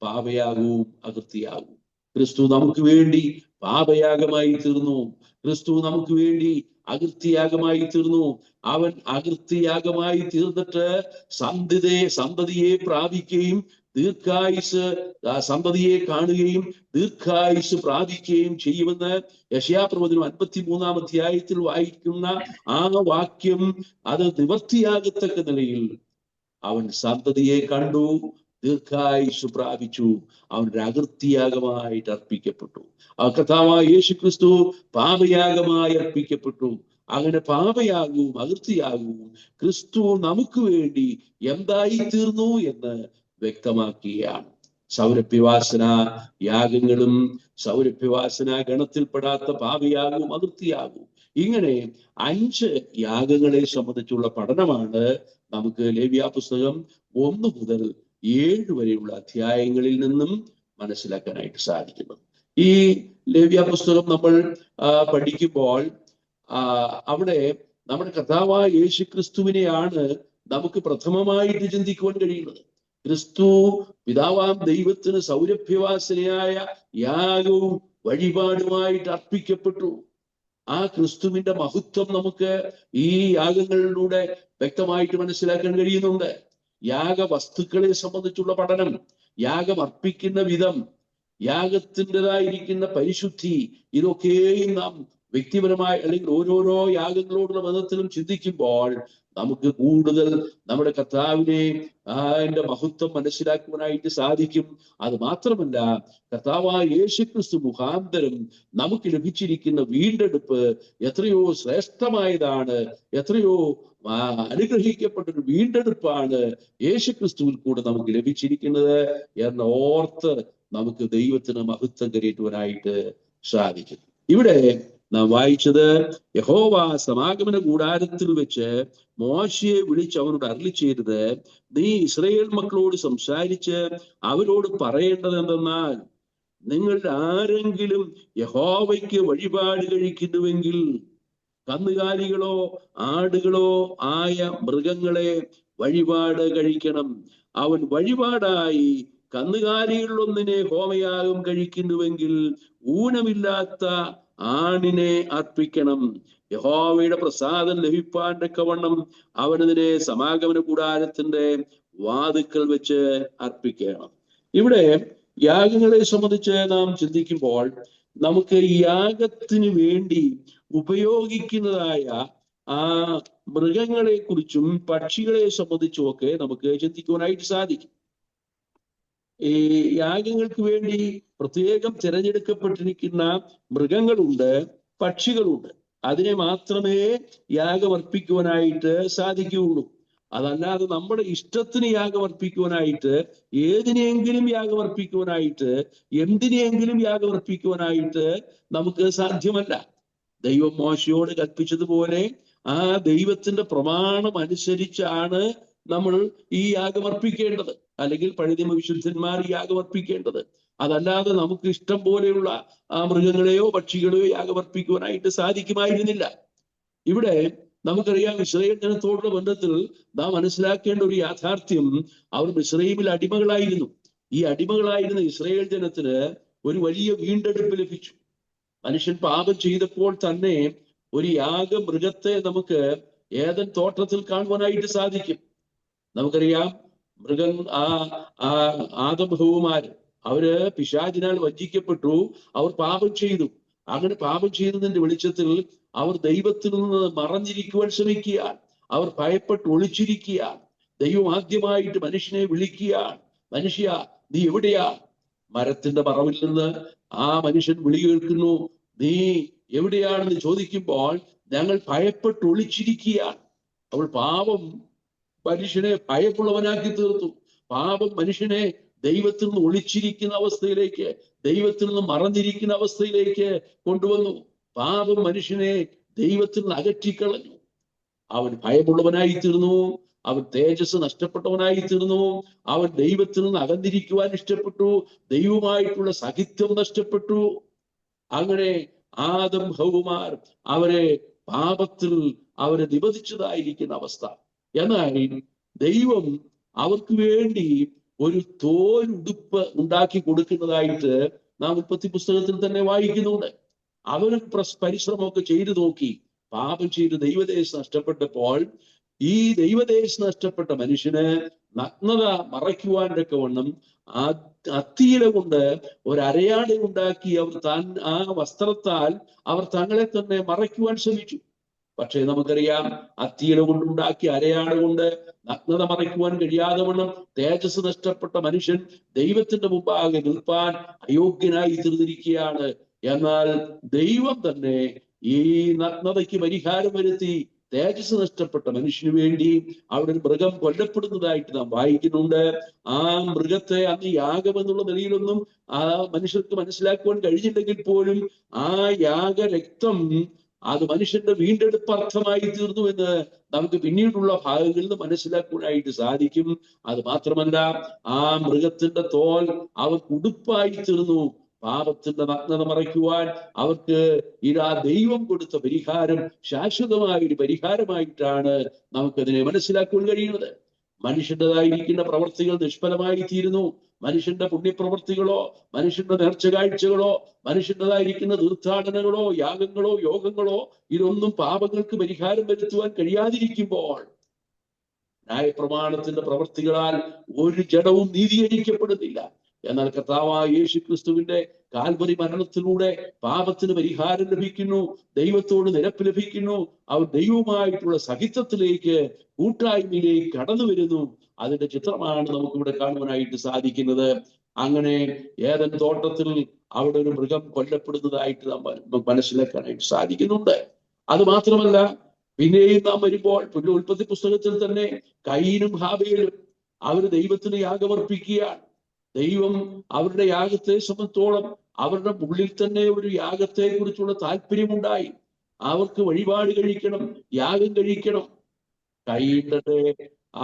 പാപയാഗവും അകൃത്യയാഗവും. ക്രിസ്തു നമുക്ക് വേണ്ടി പാപയാഗമായി തീർന്നു. ക്രിസ്തു നമുക്ക് വേണ്ടി അകൃത്യയാഗമായി തീർന്നു. അവൻ അകൃത്യയാഗമായി തീർന്നിട്ട് സന്തതിയെ പ്രാപിക്കുകയും സന്തതിയെ കാണുകയും ദീർഘായുസ് പ്രാപിക്കുകയും ചെയ്യുമെന്ന് യെശയ്യാപ്രവചനം 53-ാം അധ്യായത്തിൽ വായിക്കുന്ന ആ വാക്യം അത് നിവർത്തിയാകത്തക്ക നിലയിൽ അവൻ സന്തതിയെ കണ്ടു, ദീർഘായുസ് പ്രാപിച്ചു, അവൻ്റെ അകൃത്യയാഗമായിട്ട് അർപ്പിക്കപ്പെട്ടു. കർത്താവായ യേശു ക്രിസ്തു പാപയാഗമായി അർപ്പിക്കപ്പെട്ടു. അങ്ങനെ പാപയാഗവും അകൃത്യയാഗവും ക്രിസ്തു നമുക്ക് വേണ്ടി എന്തായി തീർന്നു എന്ന് വ്യക്തമാക്കുകയാണ്. സൗരഭ്യവാസന യാഗങ്ങളും സൗരഭ്യവാസന ഗണത്തിൽപ്പെടാത്ത പാപയാഗവും അകൃത്യയാഗവും, ഇങ്ങനെ 5 യാഗങ്ങളെ സംബന്ധിച്ചുള്ള പഠനമാണ് നമുക്ക് ലേവ്യ പുസ്തകം 1 മുതൽ 7 വരെയുള്ള അധ്യായങ്ങളിൽ നിന്നും മനസ്സിലാക്കാനായിട്ട് സാധിക്കുന്നത്. ഈ ലേവ്യ പുസ്തകം നമ്മൾ പഠിക്കുമ്പോൾ അവിടെ നമ്മുടെ കർത്താവായ യേശു ക്രിസ്തുവിനെയാണ് നമുക്ക് പ്രഥമമായിട്ട് ചിന്തിക്കുവാൻ കഴിയുന്നത്. ക്രിസ്തു പിതാവാം ദൈവത്തിന് സൗരഭ്യവാസനയായ യാഗവും വഴിപാടുമായിട്ട് അർപ്പിക്കപ്പെട്ടു. ആ ക്രിസ്തുവിന്റെ മഹത്വം നമുക്ക് ഈ യാഗങ്ങളിലൂടെ വ്യക്തമായിട്ട് മനസ്സിലാക്കാൻ കഴിയുന്നുണ്ട്. യാഗവസ്തുക്കളെ സംബന്ധിച്ചുള്ള പഠനം, യാഗം അർപ്പിക്കുന്ന വിധം, യാഗത്തിൻ്റെതായിരിക്കുന്ന പരിശുദ്ധി, ഇതൊക്കെയും നാം വ്യക്തിപരമായി അല്ലെങ്കിൽ ഓരോരോ യാഗങ്ങളോടുള്ള ബന്ധത്തിലും ചിന്തിക്കുമ്പോൾ നമുക്ക് കൂടുതൽ നമ്മുടെ കർത്താവിനെ അതിന്റെ മഹത്വം മനസ്സിലാക്കുവാനായിട്ട് സാധിക്കും. അത് മാത്രമല്ല, കർത്താവായ യേശു ക്രിസ്തു മുഖാന്തരം നമുക്ക് ലഭിച്ചിരിക്കുന്ന വീണ്ടെടുപ്പ് എത്രയോ ശ്രേഷ്ഠമായതാണ്, എത്രയോ അനുഗ്രഹിക്കപ്പെട്ടൊരു വീണ്ടെടുപ്പാണ് യേശു ക്രിസ്തുവിൽ കൂടെ നമുക്ക് ലഭിച്ചിരിക്കുന്നത് എന്ന് ഓർത്ത് നമുക്ക് ദൈവത്തിന് മഹത്വം കരയറ്റുവാനായിട്ട് സാധിക്കും. ഇവിടെ നാം വായിച്ചത്, യഹോവ സമാഗമന കൂടാരത്തിൽ വെച്ച് മോശയെ വിളിച്ച് അവനോട് അരുളി ചെയ്തത്, നീ ഇസ്രായേൽ മക്കളോട് സംസാരിച്ച് അവരോട് പറയേണ്ടത് എന്തെന്നാൽ, നിങ്ങൾ ആരെങ്കിലും യഹോവയ്ക്ക് വഴിപാട് കഴിക്കുന്നുവെങ്കിൽ കന്നുകാലികളോ ആടുകളോ ആയ മൃഗങ്ങളെ വഴിപാട് കഴിക്കണം. അവൻ വഴിപാടായി കന്നുകാലികളിലൊന്നിനെ ഹോമയാഗം കഴിക്കുന്നുവെങ്കിൽ ഊനമില്ലാത്ത ആണിനെ അർപ്പിക്കണം. യഹോവയുടെ പ്രസാദം ലഭിപ്പാൻ തക്കവണ്ണം അവനതിനെ സമാഗമന കൂടാരത്തിന്റെ വാതിക്കൽ വെച്ച് അർപ്പിക്കണം. ഇവിടെ യാഗങ്ങളെ സംബന്ധിച്ച് നാം ചിന്തിക്കുമ്പോൾ നമുക്ക് യാഗത്തിന് വേണ്ടി ഉപയോഗിക്കുന്നതായ ആ മൃഗങ്ങളെ കുറിച്ചും പക്ഷികളെ സംബന്ധിച്ചും ഒക്കെ നമുക്ക് ചിന്തിക്കുവാനായിട്ട് സാധിക്കും. ഈ യാഗങ്ങൾക്ക് വേണ്ടി പ്രത്യേകം തിരഞ്ഞെടുക്കപ്പെട്ടിരിക്കുന്ന മൃഗങ്ങളുണ്ട്, പക്ഷികളുണ്ട്. അതിനെ മാത്രമേ യാഗം അർപ്പിക്കുവാനായിട്ട് സാധിക്കുകയുള്ളൂ. അതല്ലാതെ നമ്മുടെ ഇഷ്ടത്തിന് യാഗം അർപ്പിക്കുവാനായിട്ട്, ഏതിനെങ്കിലും യാഗം അർപ്പിക്കുവാനായിട്ട്, എന്തിനെങ്കിലും യാഗം അർപ്പിക്കുവാനായിട്ട് നമുക്ക് സാധ്യമല്ല. ദൈവം മോശയോട് കൽപ്പിച്ചതുപോലെ ആ ദൈവത്തിന്റെ പ്രമാണം അനുസരിച്ചാണ് നമ്മൾ ഈ യാഗം അർപ്പിക്കേണ്ടത്, അല്ലെങ്കിൽ പഴയ വിശുദ്ധന്മാർ ഈ യാഗം അർപ്പിക്കേണ്ടത്. അതല്ലാതെ നമുക്ക് ഇഷ്ടം പോലെയുള്ള ആ മൃഗങ്ങളെയോ പക്ഷികളെയോ യാഗം അർപ്പിക്കുവാനായിട്ട് സാധിക്കുമായിരുന്നില്ല. ഇവിടെ നമുക്കറിയാം, ഇസ്രായേൽ ജനത്തോടുള്ള ബന്ധത്തിൽ നാം മനസ്സിലാക്കേണ്ട ഒരു യാഥാർത്ഥ്യം, അവർ മിസ്രയീമിൽ അടിമകളായിരുന്നു. ഈ അടിമകളായിരുന്ന ഇസ്രായേൽ ജനത്തിന് ഒരു വലിയ വീണ്ടെടുപ്പ് ലഭിച്ചു. മനുഷ്യൻ പാപം ചെയ്തപ്പോൾ തന്നെ ഒരു യാഗമൃഗത്തെ നമുക്ക് ഏദൻ തോട്ടത്തിൽ കാണുവാനായിട്ട് സാധിക്കും. നമുക്കറിയാം മൃഗം ആദം ഹവ്വമാര് അവര് പിശാചിനാൽ വഞ്ചിക്കപ്പെട്ടു, അവർ പാപം ചെയ്തു. അങ്ങനെ പാപം ചെയ്തതിന്റെ വെളിച്ചത്തിൽ അവർ ദൈവത്തിൽ നിന്ന് മറഞ്ഞിരിക്കുവാൻ ശ്രമിക്കുകയാണ്. അവർ ഭയപ്പെട്ട് ഒളിച്ചിരിക്കുകയാണ്. ദൈവം ആദ്യമായിട്ട് മനുഷ്യനെ വിളിക്കുകയാണ്, മനുഷ്യ നീ എവിടെയാ? മരത്തിന്റെ മറവിൽ നിന്ന് ആ മനുഷ്യൻ വിളി കേൾക്കുന്നു, നീ എവിടെയാണെന്ന് ചോദിക്കുമ്പോൾ ഞങ്ങൾ ഭയപ്പെട്ട് ഒളിച്ചിരിക്കുകയാണ്. അവൾ പാപം മനുഷ്യനെ ഭയമുള്ളവനാക്കി തീർത്തു. പാപം മനുഷ്യനെ ദൈവത്തിൽ നിന്ന് ഒളിച്ചിരിക്കുന്ന അവസ്ഥയിലേക്ക്, ദൈവത്തിൽ നിന്ന് മറഞ്ഞിരിക്കുന്ന അവസ്ഥയിലേക്ക് കൊണ്ടുവന്നു. പാപം മനുഷ്യനെ ദൈവത്തിൽ നിന്ന് അകറ്റിക്കളഞ്ഞു. അവൻ ഭയമുള്ളവനായി തീർന്നു, അവൻ തേജസ് നഷ്ടപ്പെട്ടവനായി തീർന്നു, അവൻ ദൈവത്തിൽ നിന്ന് അകന്നിരിക്കുവാൻ ഇഷ്ടപ്പെട്ടു, ദൈവമായിട്ടുള്ള സഹിത്വം നഷ്ടപ്പെട്ടു. അങ്ങനെ ആദം ഹവ്വമാർ അവരെ പാപത്തിൽ അവരെ നിബന്ധിച്ചതായിരിക്കുന്ന അവസ്ഥ. എന്നാൽ ദൈവം അവർക്ക് വേണ്ടി ഒരു തോലുടുപ്പ് ഉണ്ടാക്കി കൊടുക്കുന്നതായിട്ട് നാം ഉൽപ്പത്തി പുസ്തകത്തിൽ തന്നെ വായിക്കുന്നുണ്ട്. അവരും പരിശ്രമമൊക്കെ ചെയ്തു നോക്കി. പാപം ചെയ്ത് ദൈവദേശം നഷ്ടപ്പെട്ടപ്പോൾ ഈ ദൈവദേശം നഷ്ടപ്പെട്ട മനുഷ്യന് നഗ്നത മറയ്ക്കുവാൻ തക്കവണ്ണം അത്തിയില കൊണ്ട് ഒരരയാട ഉണ്ടാക്കി അവർ ആ വസ്ത്രത്താൽ അവർ തങ്ങളെ തന്നെ മറയ്ക്കുവാൻ ശ്രമിച്ചു. പക്ഷേ നമുക്കറിയാം, അത്തിയില കൊണ്ടുണ്ടാക്കിയ അരയാട കൊണ്ട് നഗ്നത മറയ്ക്കുവാൻ കഴിയാതെ വണ്ണം തേജസ് നഷ്ടപ്പെട്ട മനുഷ്യൻ ദൈവത്തിന്റെ മുമ്പാകെ നിൽപ്പാൻ അയോഗ്യനായി തീർന്നിരിക്കുകയാണ്. എന്നാൽ ദൈവം തന്നെ ഈ നഗ്നതയ്ക്ക് പരിഹാരം വരുത്തി തേജസ് നഷ്ടപ്പെട്ട മനുഷ്യന് വേണ്ടി അവിടെ ഒരു മൃഗം കൊല്ലപ്പെടുന്നതായിട്ട് നാം വായിക്കുന്നുണ്ട്. ആ മൃഗത്തെ അന്ന് യാഗം എന്നുള്ള നിലയിലൊന്നും ആ മനുഷ്യർക്ക് മനസ്സിലാക്കുവാൻ കഴിഞ്ഞില്ലെങ്കിൽ പോലും ആ യാഗരക്തം അത് മനുഷ്യന്റെ വീണ്ടെടുപ്പ് അർത്ഥമായി തീർന്നു എന്ന് നമുക്ക് പിന്നീടുള്ള ഭാഗങ്ങളിൽ നിന്ന് മനസ്സിലാക്കുവാനായിട്ട് സാധിക്കും. അത് മാത്രമല്ല, ആ മൃഗത്തിന്റെ തോൽ അവർക്ക് ഉടുപ്പായി തീർന്നു. പാപത്തിന്റെ നഗ്നത മറയ്ക്കുവാൻ അവർക്ക് ഇതാ ദൈവം കൊടുത്ത പരിഹാരം ശാശ്വതമായ ഒരു പരിഹാരമായിട്ടാണ് നമുക്കതിനെ മനസ്സിലാക്കുവാൻ കഴിയുന്നത്. മനുഷ്യൻ്റെതായിരിക്കുന്ന പ്രവർത്തികൾ നിഷ്ഫലമായി തീരുന്നു. മനുഷ്യന്റെ പുണ്യപ്രവർത്തികളോ മനുഷ്യന്റെ നേർച്ച കാഴ്ചകളോ മനുഷ്യൻ്റെതായിരിക്കുന്ന തീർത്ഥാടനങ്ങളോ യാഗങ്ങളോ യോഗങ്ങളോ ഇതൊന്നും പാപങ്ങൾക്ക് പരിഹാരം വരുത്തുവാൻ കഴിയാതിരിക്കുമ്പോൾ ന്യായപ്രമാണത്തിന്റെ പ്രവർത്തികളാൽ ഒരു ജഡവും നീതീകരിക്കപ്പെടുന്നില്ല. എന്നാൽ കർത്താവായ യേശു ക്രിസ്തുവിന്റെ കാൽവരി മരണത്തിലൂടെ പാപത്തിന് പരിഹാരം ലഭിക്കുന്നു, ദൈവത്തോട് നിരപ്പ് ലഭിക്കുന്നു. അവർ ദൈവവുമായിട്ടുള്ള സഹിത്വത്തിലേക്ക്, കൂട്ടായ്മയിലേക്ക് കടന്നു വരുന്നു. അതിന്റെ ചിത്രമാണ് നമുക്കിവിടെ കാണുവാനായിട്ട് സാധിക്കുന്നത്. അങ്ങനെ ഏദൻ തോട്ടത്തിൽ അവിടെ ഒരു മൃഗം കൊല്ലപ്പെടുന്നതായിട്ട് നാം മനസ്സിലാക്കാനായിട്ട് സാധിക്കുന്നുണ്ട്. അത് മാത്രമല്ല, പിന്നെയും നാം വരുമ്പോൾ ഉൽപ്പത്തി പുസ്തകത്തിൽ തന്നെ കയീനും ഹാബേലും അവര് ദൈവത്തിന് യാഗമർപ്പിക്കുകയാണ്. ദൈവം അവരുടെ യാഗത്തെ സംബന്ധിച്ചോളം അവരുടെ ഉള്ളിൽ തന്നെ ഒരു യാഗത്തെ കുറിച്ചുള്ള താല്പര്യമുണ്ടായി. അവർക്ക് വഴിപാട് കഴിക്കണം, യാഗം കഴിക്കണം. കയീന്റെ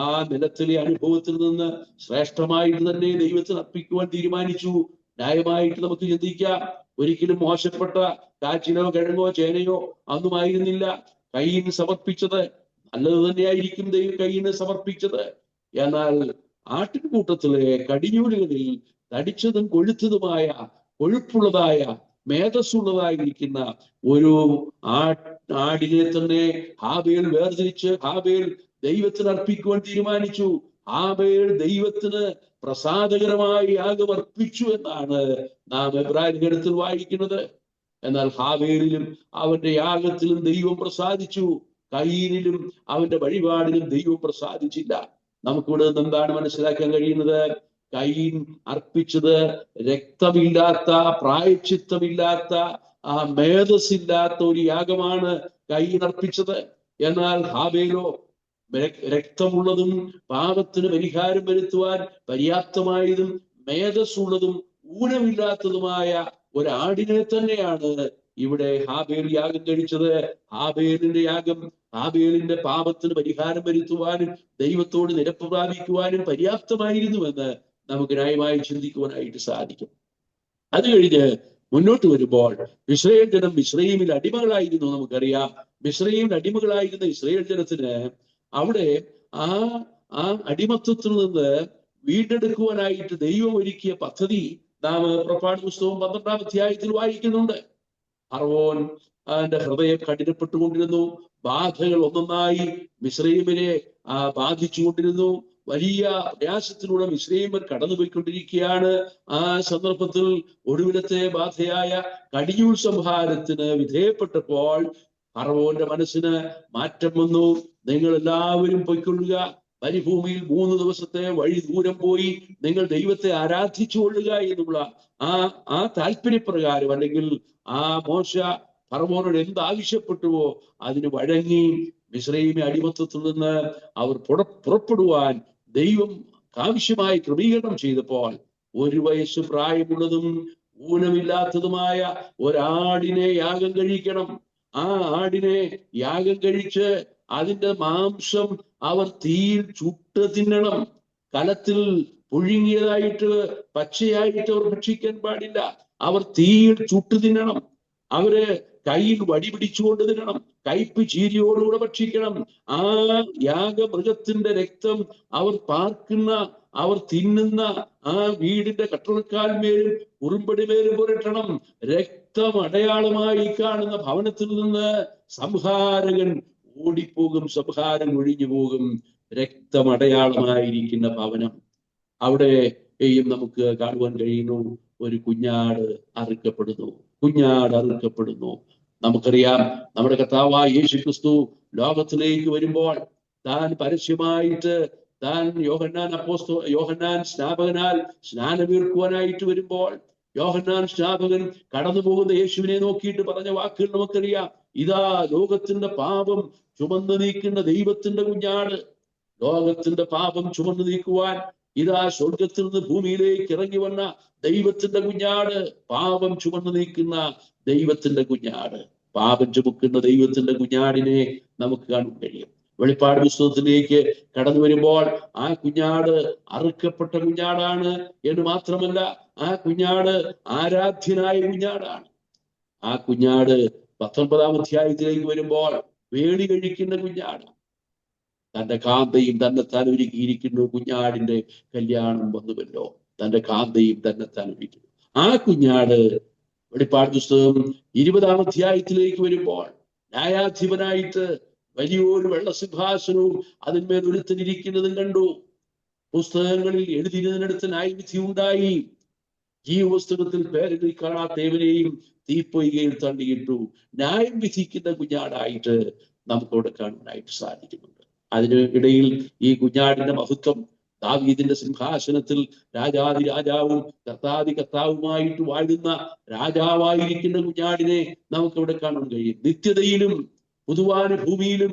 ആ നിലത്തിലെ അനുഭവത്തിൽ നിന്ന് ശ്രേഷ്ഠമായിട്ട് തന്നെ ദൈവത്തിന് അർപ്പിക്കുവാൻ തീരുമാനിച്ചു. ന്യായമായിട്ട് നമുക്ക് ചിന്തിക്കാം, ഒരിക്കലും മോശപ്പെട്ട കാച്ചിലോ കിഴങ്ങോ ചേനയോ ഒന്നുമായിരുന്നില്ല കയീൻ സമർപ്പിച്ചത്. നല്ലത് തന്നെയായിരിക്കും ദൈവം കയീന് സമർപ്പിച്ചത്. എന്നാൽ ആട്ടിൻകൂട്ടത്തിലെ കടിഞ്ഞൂലുകളിൽ തടിച്ചതും കൊഴുത്തതുമായ, കൊഴുപ്പുള്ളതായ, മേധസ്സുള്ളതായിരിക്കുന്ന ഒരു ആടിനെ തന്നെ ഹാബേൽ വേർതിരിച്ച് ഹാബേൽ ദൈവത്തിന് അർപ്പിക്കുവാൻ തീരുമാനിച്ചു. ഹാബേൽ ദൈവത്തിന് പ്രസാദകരമായി യാഗം അർപ്പിച്ചു എന്നാണ് നാം എബ്രായ ലേഖനത്തിൽ വായിക്കുന്നത്. എന്നാൽ ഹാബേലിലും അവന്റെ യാഗത്തിലും ദൈവം പ്രസാദിച്ചു, കയീനിലും അവന്റെ വഴിപാടിലും ദൈവം പ്രസാദിച്ചില്ല. നമുക്കിവിടെ നിന്ന് എന്താണ് മനസ്സിലാക്കാൻ കഴിയുന്നത്? കയീൻ അർപ്പിച്ചത് രക്തമില്ലാത്ത, പ്രായശ്ചിത്തമില്ലാത്ത, മേധസ്സില്ലാത്ത ഒരു യാഗമാണ് കയീൻ അർപ്പിച്ചത്. എന്നാൽ ഹാബേലോ രക്തമുള്ളതും പാപത്തിന് പരിഹാരം വരുത്തുവാൻ പര്യാപ്തമായതും മേധസ്സുള്ളതും ഊനമില്ലാത്തതുമായ ഒരാടിനെ തന്നെയാണ് ഇവിടെ ഹാബേൽ യാഗം കഴിച്ചത്. ഹാബേലിന്റെ യാഗം ഹാബേലിന്റെ പാപത്തിന് പരിഹാരം വരുത്തുവാനും ദൈവത്തോട് നിരപ്പ് പ്രാപിക്കുവാനും പര്യാപ്തമായിരുന്നുവെന്ന് നമുക്ക് ന്യായമായി ചിന്തിക്കുവാനായിട്ട് സാധിക്കും. അത് കഴിഞ്ഞ് മുന്നോട്ട് വരുമ്പോൾ ഇസ്രായേൽ ജനം മിസ്രയീമിൽ അടിമകളായിരുന്നു. നമുക്കറിയാം, മിസ്രയീമിൽ അടിമകളായിരുന്ന ഇസ്രായേൽ ജനത്തിന് അവിടെ ആ അടിമത്വത്തിൽ നിന്ന് വീണ്ടെടുക്കുവാനായിട്ട് ദൈവം ഒരുക്കിയ പദ്ധതി നാം പുറപ്പാട് പുസ്തകം 12-ാം അധ്യായത്തിൽ വായിക്കുന്നുണ്ട്. ഫറവോൻ അതിന്റെ ഹൃദയം കഠിനപ്പെട്ടുകൊണ്ടിരുന്നു. ബാധകൾ ഒന്നൊന്നായി മിസ്രയീമിനെ ബാധിച്ചുകൊണ്ടിരുന്നു. വലിയ പ്രയാസത്തിലൂടെ മിസ്രയീമ്യർ കടന്നുപോയിക്കൊണ്ടിരിക്കുകയാണ്. ആ സന്ദർഭത്തിൽ ഒടുവിലത്തെ ബാധയായ കടിഞ്ഞൂൽ സംഹാരത്തിന് വിധേയപ്പെട്ടപ്പോൾ ഫറവോന്റെ മനസ്സിന് മാറ്റം വന്നു. നിങ്ങൾ എല്ലാവരും പൊയ്ക്കൊള്ളുക, മരുഭൂമിയിൽ 3 ദിവസത്തെ വഴി ദൂരം പോയി നിങ്ങൾ ദൈവത്തെ ആരാധിച്ചു കൊള്ളുക എന്നുള്ള ആ താല്പര്യപ്രകാരം, അല്ലെങ്കിൽ ആ മോശ ഫറവോനോട് എന്ത് ആവശ്യപ്പെട്ടുവോ അതിന് വഴങ്ങി മിസ്രയീമ്യ അടിമത്തത്തിൽ നിന്ന് അവർ പുറപ്പെടുവാൻ ദൈവം ആവശ്യമായി ക്രമീകരണം ചെയ്തപ്പോൾ 1 വയസ്സ് പ്രായമുള്ളതും ഊനമില്ലാത്തതുമായ ഒരാടിനെ യാഗം കഴിക്കണം. ആ ആടിനെ യാഗം കഴിച്ച് അതിന്റെ മാംസം അവർ തീയിൽ ചുട്ട് തിന്നണം. കലത്തിൽ പുഴുങ്ങിയതായിട്ട് പച്ചയായിട്ട് അവർ ഭക്ഷിക്കാൻ പാടില്ല. അവർ തീയിൽ ചുട്ട് തിന്നണം. അവര് കയ്യിൽ വടി പിടിച്ചുകൊണ്ട് തിന്നണം. കയ്പ് ചീരിയോടുകൂടെ ഭക്ഷിക്കണം. ആ യാഗമൃഗത്തിന്റെ രക്തം അവർ തിന്നുന്ന ആ വീടിന്റെ കട്ടളക്കാൽമേലും ഉറുമ്പടിമേലും പുരട്ടണം. രക്തം അടയാളമായി കാണുന്ന ഭവനത്തിൽ നിന്ന് സംഹാരകൻ ഓടിപ്പോകും, സംഹാരം ഒഴിഞ്ഞു പോകും. രക്തമടയാളമായിരിക്കുന്ന ഭവനം അവിടെയും നമുക്ക് കാണുവാൻ കഴിയുന്നു. ഒരു കുഞ്ഞാട് അറുക്കപ്പെടുന്നു. നമുക്കറിയാം, നമ്മുടെ കർത്താവായ യേശു ക്രിസ്തു ലോകത്തിലേക്ക് വരുമ്പോൾ താൻ പരസ്യമായിട്ട് യോഹന്നാൻ സ്നാപകനാൽ സ്നാനമേൽക്കുവാനായിട്ട് വരുമ്പോൾ യോഹന്നാൻ സ്നാപകൻ കടന്നു പോകുന്ന യേശുവിനെ നോക്കിയിട്ട് പറഞ്ഞ വാക്കുകൾ നമുക്കറിയാം. ഇതാ ലോകത്തിന്റെ പാപം ചുമന്നു നീക്കുന്ന ദൈവത്തിന്റെ കുഞ്ഞാട്. ലോകത്തിന്റെ പാപം ചുമന്നു നീക്കുവാൻ ഇതാ സ്വർഗത്തിൽ നിന്ന് ഭൂമിയിലേക്ക് ഇറങ്ങി വന്ന ദൈവത്തിന്റെ കുഞ്ഞാട്. പാപം ചുമന്നു നീക്കുന്ന ദൈവത്തിന്റെ കുഞ്ഞാട്. പാപം ചുമക്കുന്ന ദൈവത്തിന്റെ കുഞ്ഞാടിനെ നമുക്ക് കാണാൻ കഴിയും. വെളിപ്പാട് പുസ്തകത്തിലേക്ക് കടന്നു വരുമ്പോൾ ആ കുഞ്ഞാട് അറുക്കപ്പെട്ട കുഞ്ഞാടാണ് എന്ന് മാത്രമല്ല, ആ കുഞ്ഞാട് ആരാധ്യനായ കുഞ്ഞാടാണ്. ആ കുഞ്ഞാട് 19-ാം അധ്യായത്തിലേക്ക് വരുമ്പോൾ വേടി കഴിക്കുന്ന കുഞ്ഞാട്. തന്റെ കാന്തയും തന്നെത്താൻ ഒരുക്കിയിരിക്കുന്നു. കുഞ്ഞാടിന്റെ കല്യാണം വന്നുവല്ലോ. തന്റെ കാന്തയും തന്നെത്താൻ ഒരുക്കുന്നു. ആ കുഞ്ഞാട് വെളിപ്പാട് പുസ്തകം 20-ാം അധ്യായത്തിലേക്ക് വരുമ്പോൾ ന്യായാധിപനായിട്ട് വലിയൊരു വെള്ളസിംഹാസനവും അതിന്മേൽ ഒരുത്തനിരിക്കുന്നതും കണ്ടു. പുസ്തകങ്ങളിൽ എഴുതിയിരുന്നിടത്ത് ന്യായവിധി ഉണ്ടായി. ജീവപുസ്തകത്തിൽ പേരെഴുതി കാണാത്തവരെയും തീപ്പൊയ്കയിൽ തള്ളിയിട്ടു. ന്യായം വിധിക്കുന്ന കുഞ്ഞാടായിട്ട് നമുക്കവിടെ കാണാനായിട്ട് സാധിക്കുന്നുണ്ട്. അതിന് ഇടയിൽ ഈ കുഞ്ഞാടിന്റെ മഹത്വം, ദാവീദിന്റെ സിംഹാസനത്തിൽ രാജാതി രാജാവും കർത്താതി കർത്താവുമായിട്ട് വാഴുന്ന രാജാവായിരിക്കുന്ന കുഞ്ഞാടിനെ നമുക്കവിടെ കാണാൻ കഴിയും. നിത്യതയിലും പുതുവാനുഭൂമിയിലും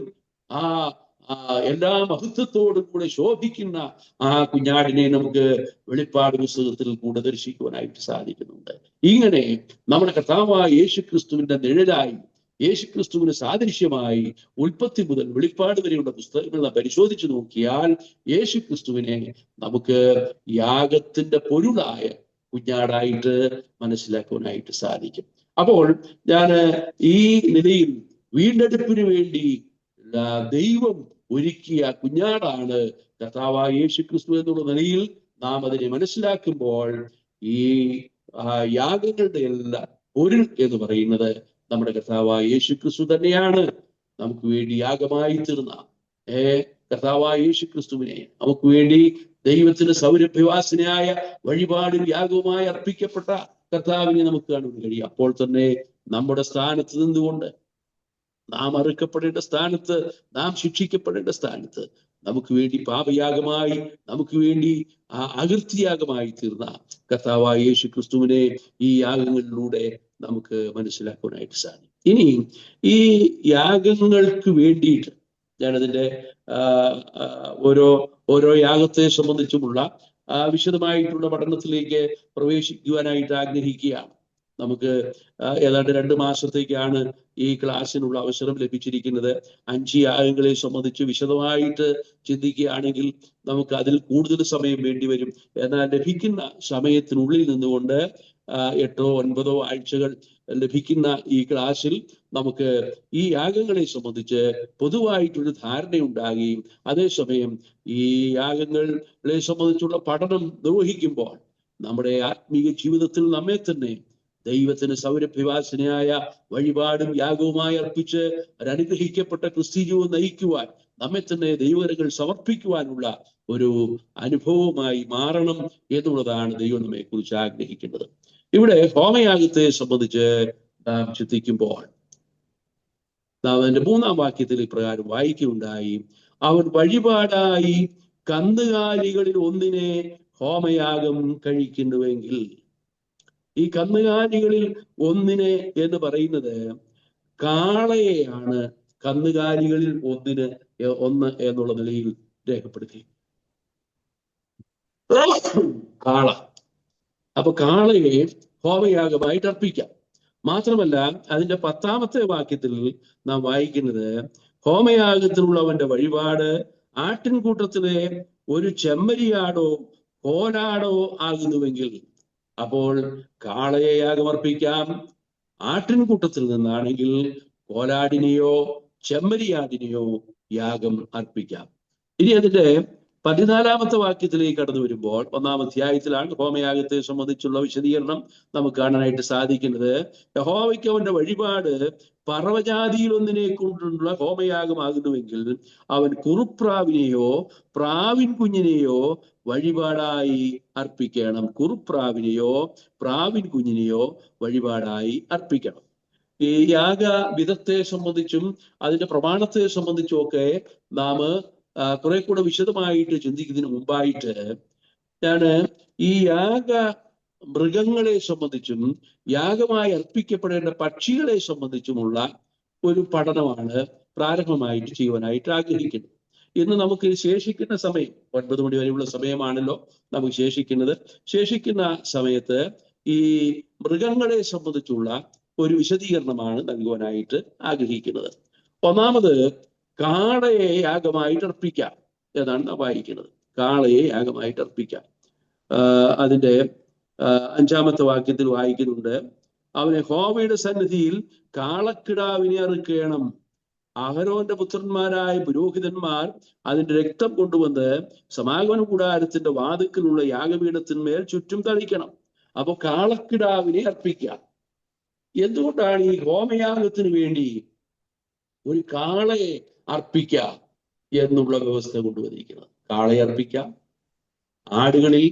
എല്ലാ മഹത്വത്തോടും കൂടെ ശോഭിക്കുന്ന ആ കുഞ്ഞാടിനെ നമുക്ക് വെളിപ്പാട് പുസ്തകത്തിൽ കൂടെ ദർശിക്കുവാനായിട്ട് സാധിക്കുന്നുണ്ട്. ഇങ്ങനെ നമ്മുടെ കർത്താവായ യേശുക്രിസ്തുവിന്റെ നിഴലായി, യേശുക്രിസ്തുവിന് സാദൃശ്യമായി ഉൽപ്പത്തി മുതൽ വെളിപ്പാട് വരെയുള്ള പുസ്തകങ്ങൾ പരിശോധിച്ചു നോക്കിയാൽ യേശുക്രിസ്തുവിനെ നമുക്ക് യാഗത്തിന്റെ പൊരുളായ കുഞ്ഞാടായിട്ട് മനസ്സിലാക്കുവാനായിട്ട് സാധിക്കും. അപ്പോൾ ഞാൻ ഈ നിലയിൽ വീണ്ടെടുപ്പിന് വേണ്ടി ദൈവം ഒരുക്കിയ കുഞ്ഞാടാണ് കർത്താവായ യേശുക്രിസ്തു എന്നുള്ള നിലയിൽ നാം അതിനെ മനസ്സിലാക്കുമ്പോൾ ഈ യാഗങ്ങളുടെ എല്ലാം പൊരുൾ എന്ന് പറയുന്നത് നമ്മുടെ കർത്താവായ യേശുക്രിസ്തു തന്നെയാണ്. നമുക്ക് വേണ്ടി യാഗമായി തീർന്ന കർത്താവായ യേശുക്രിസ്തുവിനെ നമുക്ക് വേണ്ടി ദൈവത്തിന് സൗരഭ്യവാസനയായ വഴിപാടും യാഗവുമായി അർപ്പിക്കപ്പെട്ട കർത്താവിനെ നമുക്ക് കാണാൻ കഴിയും. അപ്പോൾ തന്നെ നമ്മുടെ സ്ഥാനത്ത് നിന്നുകൊണ്ട്, നാം അറുക്കപ്പെടേണ്ട സ്ഥാനത്ത്, നാം ശിക്ഷിക്കപ്പെടേണ്ട സ്ഥാനത്ത് നമുക്ക് വേണ്ടി പാപയാഗമായി, നമുക്ക് വേണ്ടി അകൃത്യയാഗമായി തീർന്ന കർത്താവായ യേശുക്രിസ്തുവിനെ ഈ യാഗങ്ങളിലൂടെ നമുക്ക് മനസ്സിലാക്കാനായിട്ട് സാധിക്കും. ഇനി ഈ യാഗങ്ങൾക്ക് വേണ്ടിയിട്ട് ഞാനതിൻ്റെ ഓരോ യാഗത്തെ സംബന്ധിച്ചുമുള്ള വിശദമായിട്ടുള്ള പഠനത്തിലേക്ക് പ്രവേശിക്കുവാനായിട്ട് ആഗ്രഹിക്കുകയാണ്. നമുക്ക് ഏതാണ്ട് 2 മാസത്തേക്കാണ് ഈ ക്ലാസ്സിനുള്ള അവസരം ലഭിച്ചിരിക്കുന്നത്. 5 യാഗങ്ങളെ സംബന്ധിച്ച് വിശദമായിട്ട് ചിന്തിക്കുകയാണെങ്കിൽ നമുക്ക് അതിൽ കൂടുതൽ സമയം വേണ്ടിവരും. എന്നാൽ ലഭിക്കുന്ന സമയത്തിനുള്ളിൽ നിന്നുകൊണ്ട് 8 or 9 ആഴ്ചകൾ ലഭിക്കുന്ന ഈ ക്ലാസ്സിൽ നമുക്ക് ഈ യാഗങ്ങളെ സംബന്ധിച്ച് പൊതുവായിട്ടൊരു ധാരണയുണ്ടാകുകയും അതേസമയം ഈ യാഗങ്ങളെ സംബന്ധിച്ചുള്ള പഠനം നിർവഹിക്കുമ്പോൾ നമ്മുടെ ആത്മീയ ജീവിതത്തിൽ നമ്മെ തന്നെ ദൈവത്തിന് സൗരഭ്യവാസനയായ വഴിപാടും യാഗവുമായി അർപ്പിച്ച് അനുഗ്രഹിക്കപ്പെട്ട ക്രിസ്തീജീവിതം നയിക്കുവാൻ, നമ്മെ തന്നെ ദൈവകരങ്ങൾ സമർപ്പിക്കുവാനുള്ള ഒരു അനുഭവമായി മാറണം എന്നുള്ളതാണ് ദൈവം നമ്മെ കുറിച്ച് ആഗ്രഹിക്കുന്നത്. ഇവിടെ ഹോമയാഗത്തെ സംബന്ധിച്ച് നാം ചിന്തിക്കുമ്പോൾ നാം അതിന്റെ 3-ാം വാക്യത്തിൽ ഇപ്രകാരം വായിക്കുകയുണ്ടായി, അവൻ വഴിപാടായി കന്നുകാലികളിൽ ഒന്നിനെ ഹോമയാഗം കഴിക്കുന്നുവെങ്കിൽ. ഈ കന്നുകാലികളിൽ ഒന്നിനെ എന്ന് പറയുന്നത് കാളയെയാണ് കന്നുകാലികളിൽ ഒന്ന് എന്നുള്ള നിലയിൽ രേഖപ്പെടുത്തി. കാള. അപ്പൊ കാളയെ ഹോമയാഗമായിട്ട് അർപ്പിക്കാം. മാത്രമല്ല അതിന്റെ 10-ാമത്തെ വാക്യത്തിൽ നാം വായിക്കുന്നത്, ഹോമയാഗത്തിലുള്ളവന്റെ വഴിപാട് ആട്ടിൻകൂട്ടത്തിലെ ഒരു ചെമ്മരിയാടോ കോലാടോ ആകുന്നുവെങ്കിൽ. അപ്പോൾ കാളയെ യാഗമർപ്പിക്കാം. ആട്ടിൻകൂട്ടത്തിൽ നിന്നാണെങ്കിൽ കോലാടിനെയോ ചെമ്മരിയാടിനെയോ യാഗം അർപ്പിക്കാം. ഇനി അതിന്റെ 14-ാമത്തെ വാക്യത്തിലേക്ക് കടന്നു വരുമ്പോൾ 1-ാം അധ്യായത്തിലാണ് ഹോമയാഗത്തെ സംബന്ധിച്ചുള്ള വിശദീകരണം നമുക്ക് കാണാനായിട്ട് സാധിക്കുന്നത്. യഹോവയ്ക്ക് അവന്റെ വഴിപാട് പറവജാതിയിൽ ഒന്നിനെ കൊണ്ടുള്ള ഹോമയാഗമാകുന്നുവെങ്കിൽ അവൻ കുറുപ്രാവിനെയോ പ്രാവിൻ കുഞ്ഞിനെയോ വഴിപാടായി അർപ്പിക്കണം. കുറുപ്രാവിനെയോ പ്രാവിൻ കുഞ്ഞിനെയോ വഴിപാടായി അർപ്പിക്കണം. ഈ യാഗ വിധത്തെ സംബന്ധിച്ചും അതിന്റെ പ്രമാണത്തെ സംബന്ധിച്ചും ഒക്കെ നാം കുറെ കൂടെ വിശദമായിട്ട് ചിന്തിക്കുന്നതിന് മുമ്പായിട്ട് ഞാൻ ഈ യാഗ മൃഗങ്ങളെ സംബന്ധിച്ചും യാഗമായി അർപ്പിക്കപ്പെടേണ്ട പക്ഷികളെ സംബന്ധിച്ചുമുള്ള ഒരു പഠനമാണ് പ്രാരംഭമായിട്ട് ചെയ്യുവാനായിട്ട് ആഗ്രഹിക്കുന്നത്. ഇന്ന് നമുക്ക് ശേഷിക്കുന്ന സമയം 9 മണി വരെയുള്ള സമയമാണല്ലോ നമുക്ക് ശേഷിക്കുന്നത്. ശേഷിക്കുന്ന സമയത്ത് ഈ മൃഗങ്ങളെ സംബന്ധിച്ചുള്ള ഒരു വിശദീകരണമാണ് നൽകുവാനായിട്ട് ആഗ്രഹിക്കുന്നത്. ഒന്നാമത് കാളയെ യാഗമായിട്ട് അർപ്പിക്കാം എന്നാണ് നാം വായിക്കുന്നത്. കാളയെ യാഗമായിട്ട് അർപ്പിക്കാം. അതിന്റെ 5-ാമത്തെ വാക്യത്തിൽ വായിക്കുന്നുണ്ട്, അവനെ യഹോവയുടെ സന്നിധിയിൽ കാളക്കിടാവിനെ അറുക്കണം. അഹരോന്റെ പുത്രന്മാരായ പുരോഹിതന്മാർ അതിന്റെ രക്തം കൊണ്ടുവന്ന് സമാഗമന കൂടാരത്തിന്റെ വാതിക്കലുള്ള യാഗപീഠത്തിന്മേൽ ചുറ്റും തളിക്കണം. അപ്പൊ കാളക്കിടാവിനെ അർപ്പിക്കാം. എന്തുകൊണ്ടാണ് ഈ ഹോമയാഗത്തിന് വേണ്ടി ഒരു കാളയെ അർപ്പിക്കാം എന്നുള്ള വ്യവസ്ഥ കൊണ്ടുവന്നിരിക്കുന്നത്? കാളയെ അർപ്പിക്കാം. ആടുകളിൽ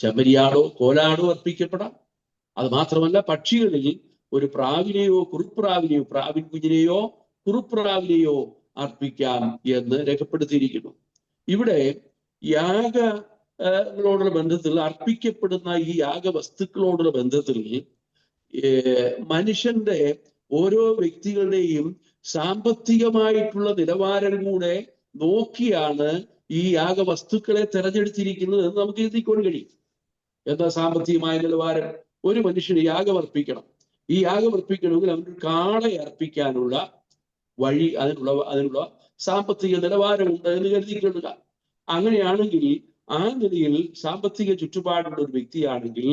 ചെമ്മരിയാടോ കോലാടോ അർപ്പിക്കപ്പെടാം. അത് മാത്രമല്ല പക്ഷികളിൽ ഒരു പ്രാവിനെയോ കുറുപ്രാവിനെയോ പ്രാവിൻ കുഞ്ഞിനെയോ കുറുപ്രാവിനെയോ അർപ്പിക്കാം എന്ന് രേഖപ്പെടുത്തിയിരിക്കുന്നു. ഇവിടെ യാഗങ്ങളോടുള്ള ബന്ധത്തിൽ അർപ്പിക്കപ്പെടുന്ന ഈ യാഗവസ്തുക്കളോടുള്ള ബന്ധത്തിൽ മനുഷ്യന്റെ ഓരോ വ്യക്തികളുടെയും സാമ്പത്തികമായിട്ടുള്ള നിലവാരം കൂടെ നോക്കിയാണ് ഈ യാഗവസ്തുക്കളെ തെരഞ്ഞെടുത്തിരിക്കുന്നത് എന്ന് നമുക്ക് എഴുതിക്കൊണ്ട് കഴിയും. എന്താ സാമ്പത്തികമായ നിലവാരം? ഒരു മനുഷ്യന് യാഗമർപ്പിക്കണം. ഈ യാഗമർപ്പിക്കണമെങ്കിൽ അവന് കാളയെ അർപ്പിക്കാനുള്ള വഴി, അതിനുള്ള സാമ്പത്തിക നിലവാരമുണ്ട് എന്ന് കരുതിക്കൊള്ളുക. അങ്ങനെയാണെങ്കിൽ ആ നിലയിൽ സാമ്പത്തിക ചുറ്റുപാടുള്ള ഒരു വ്യക്തിയാണെങ്കിൽ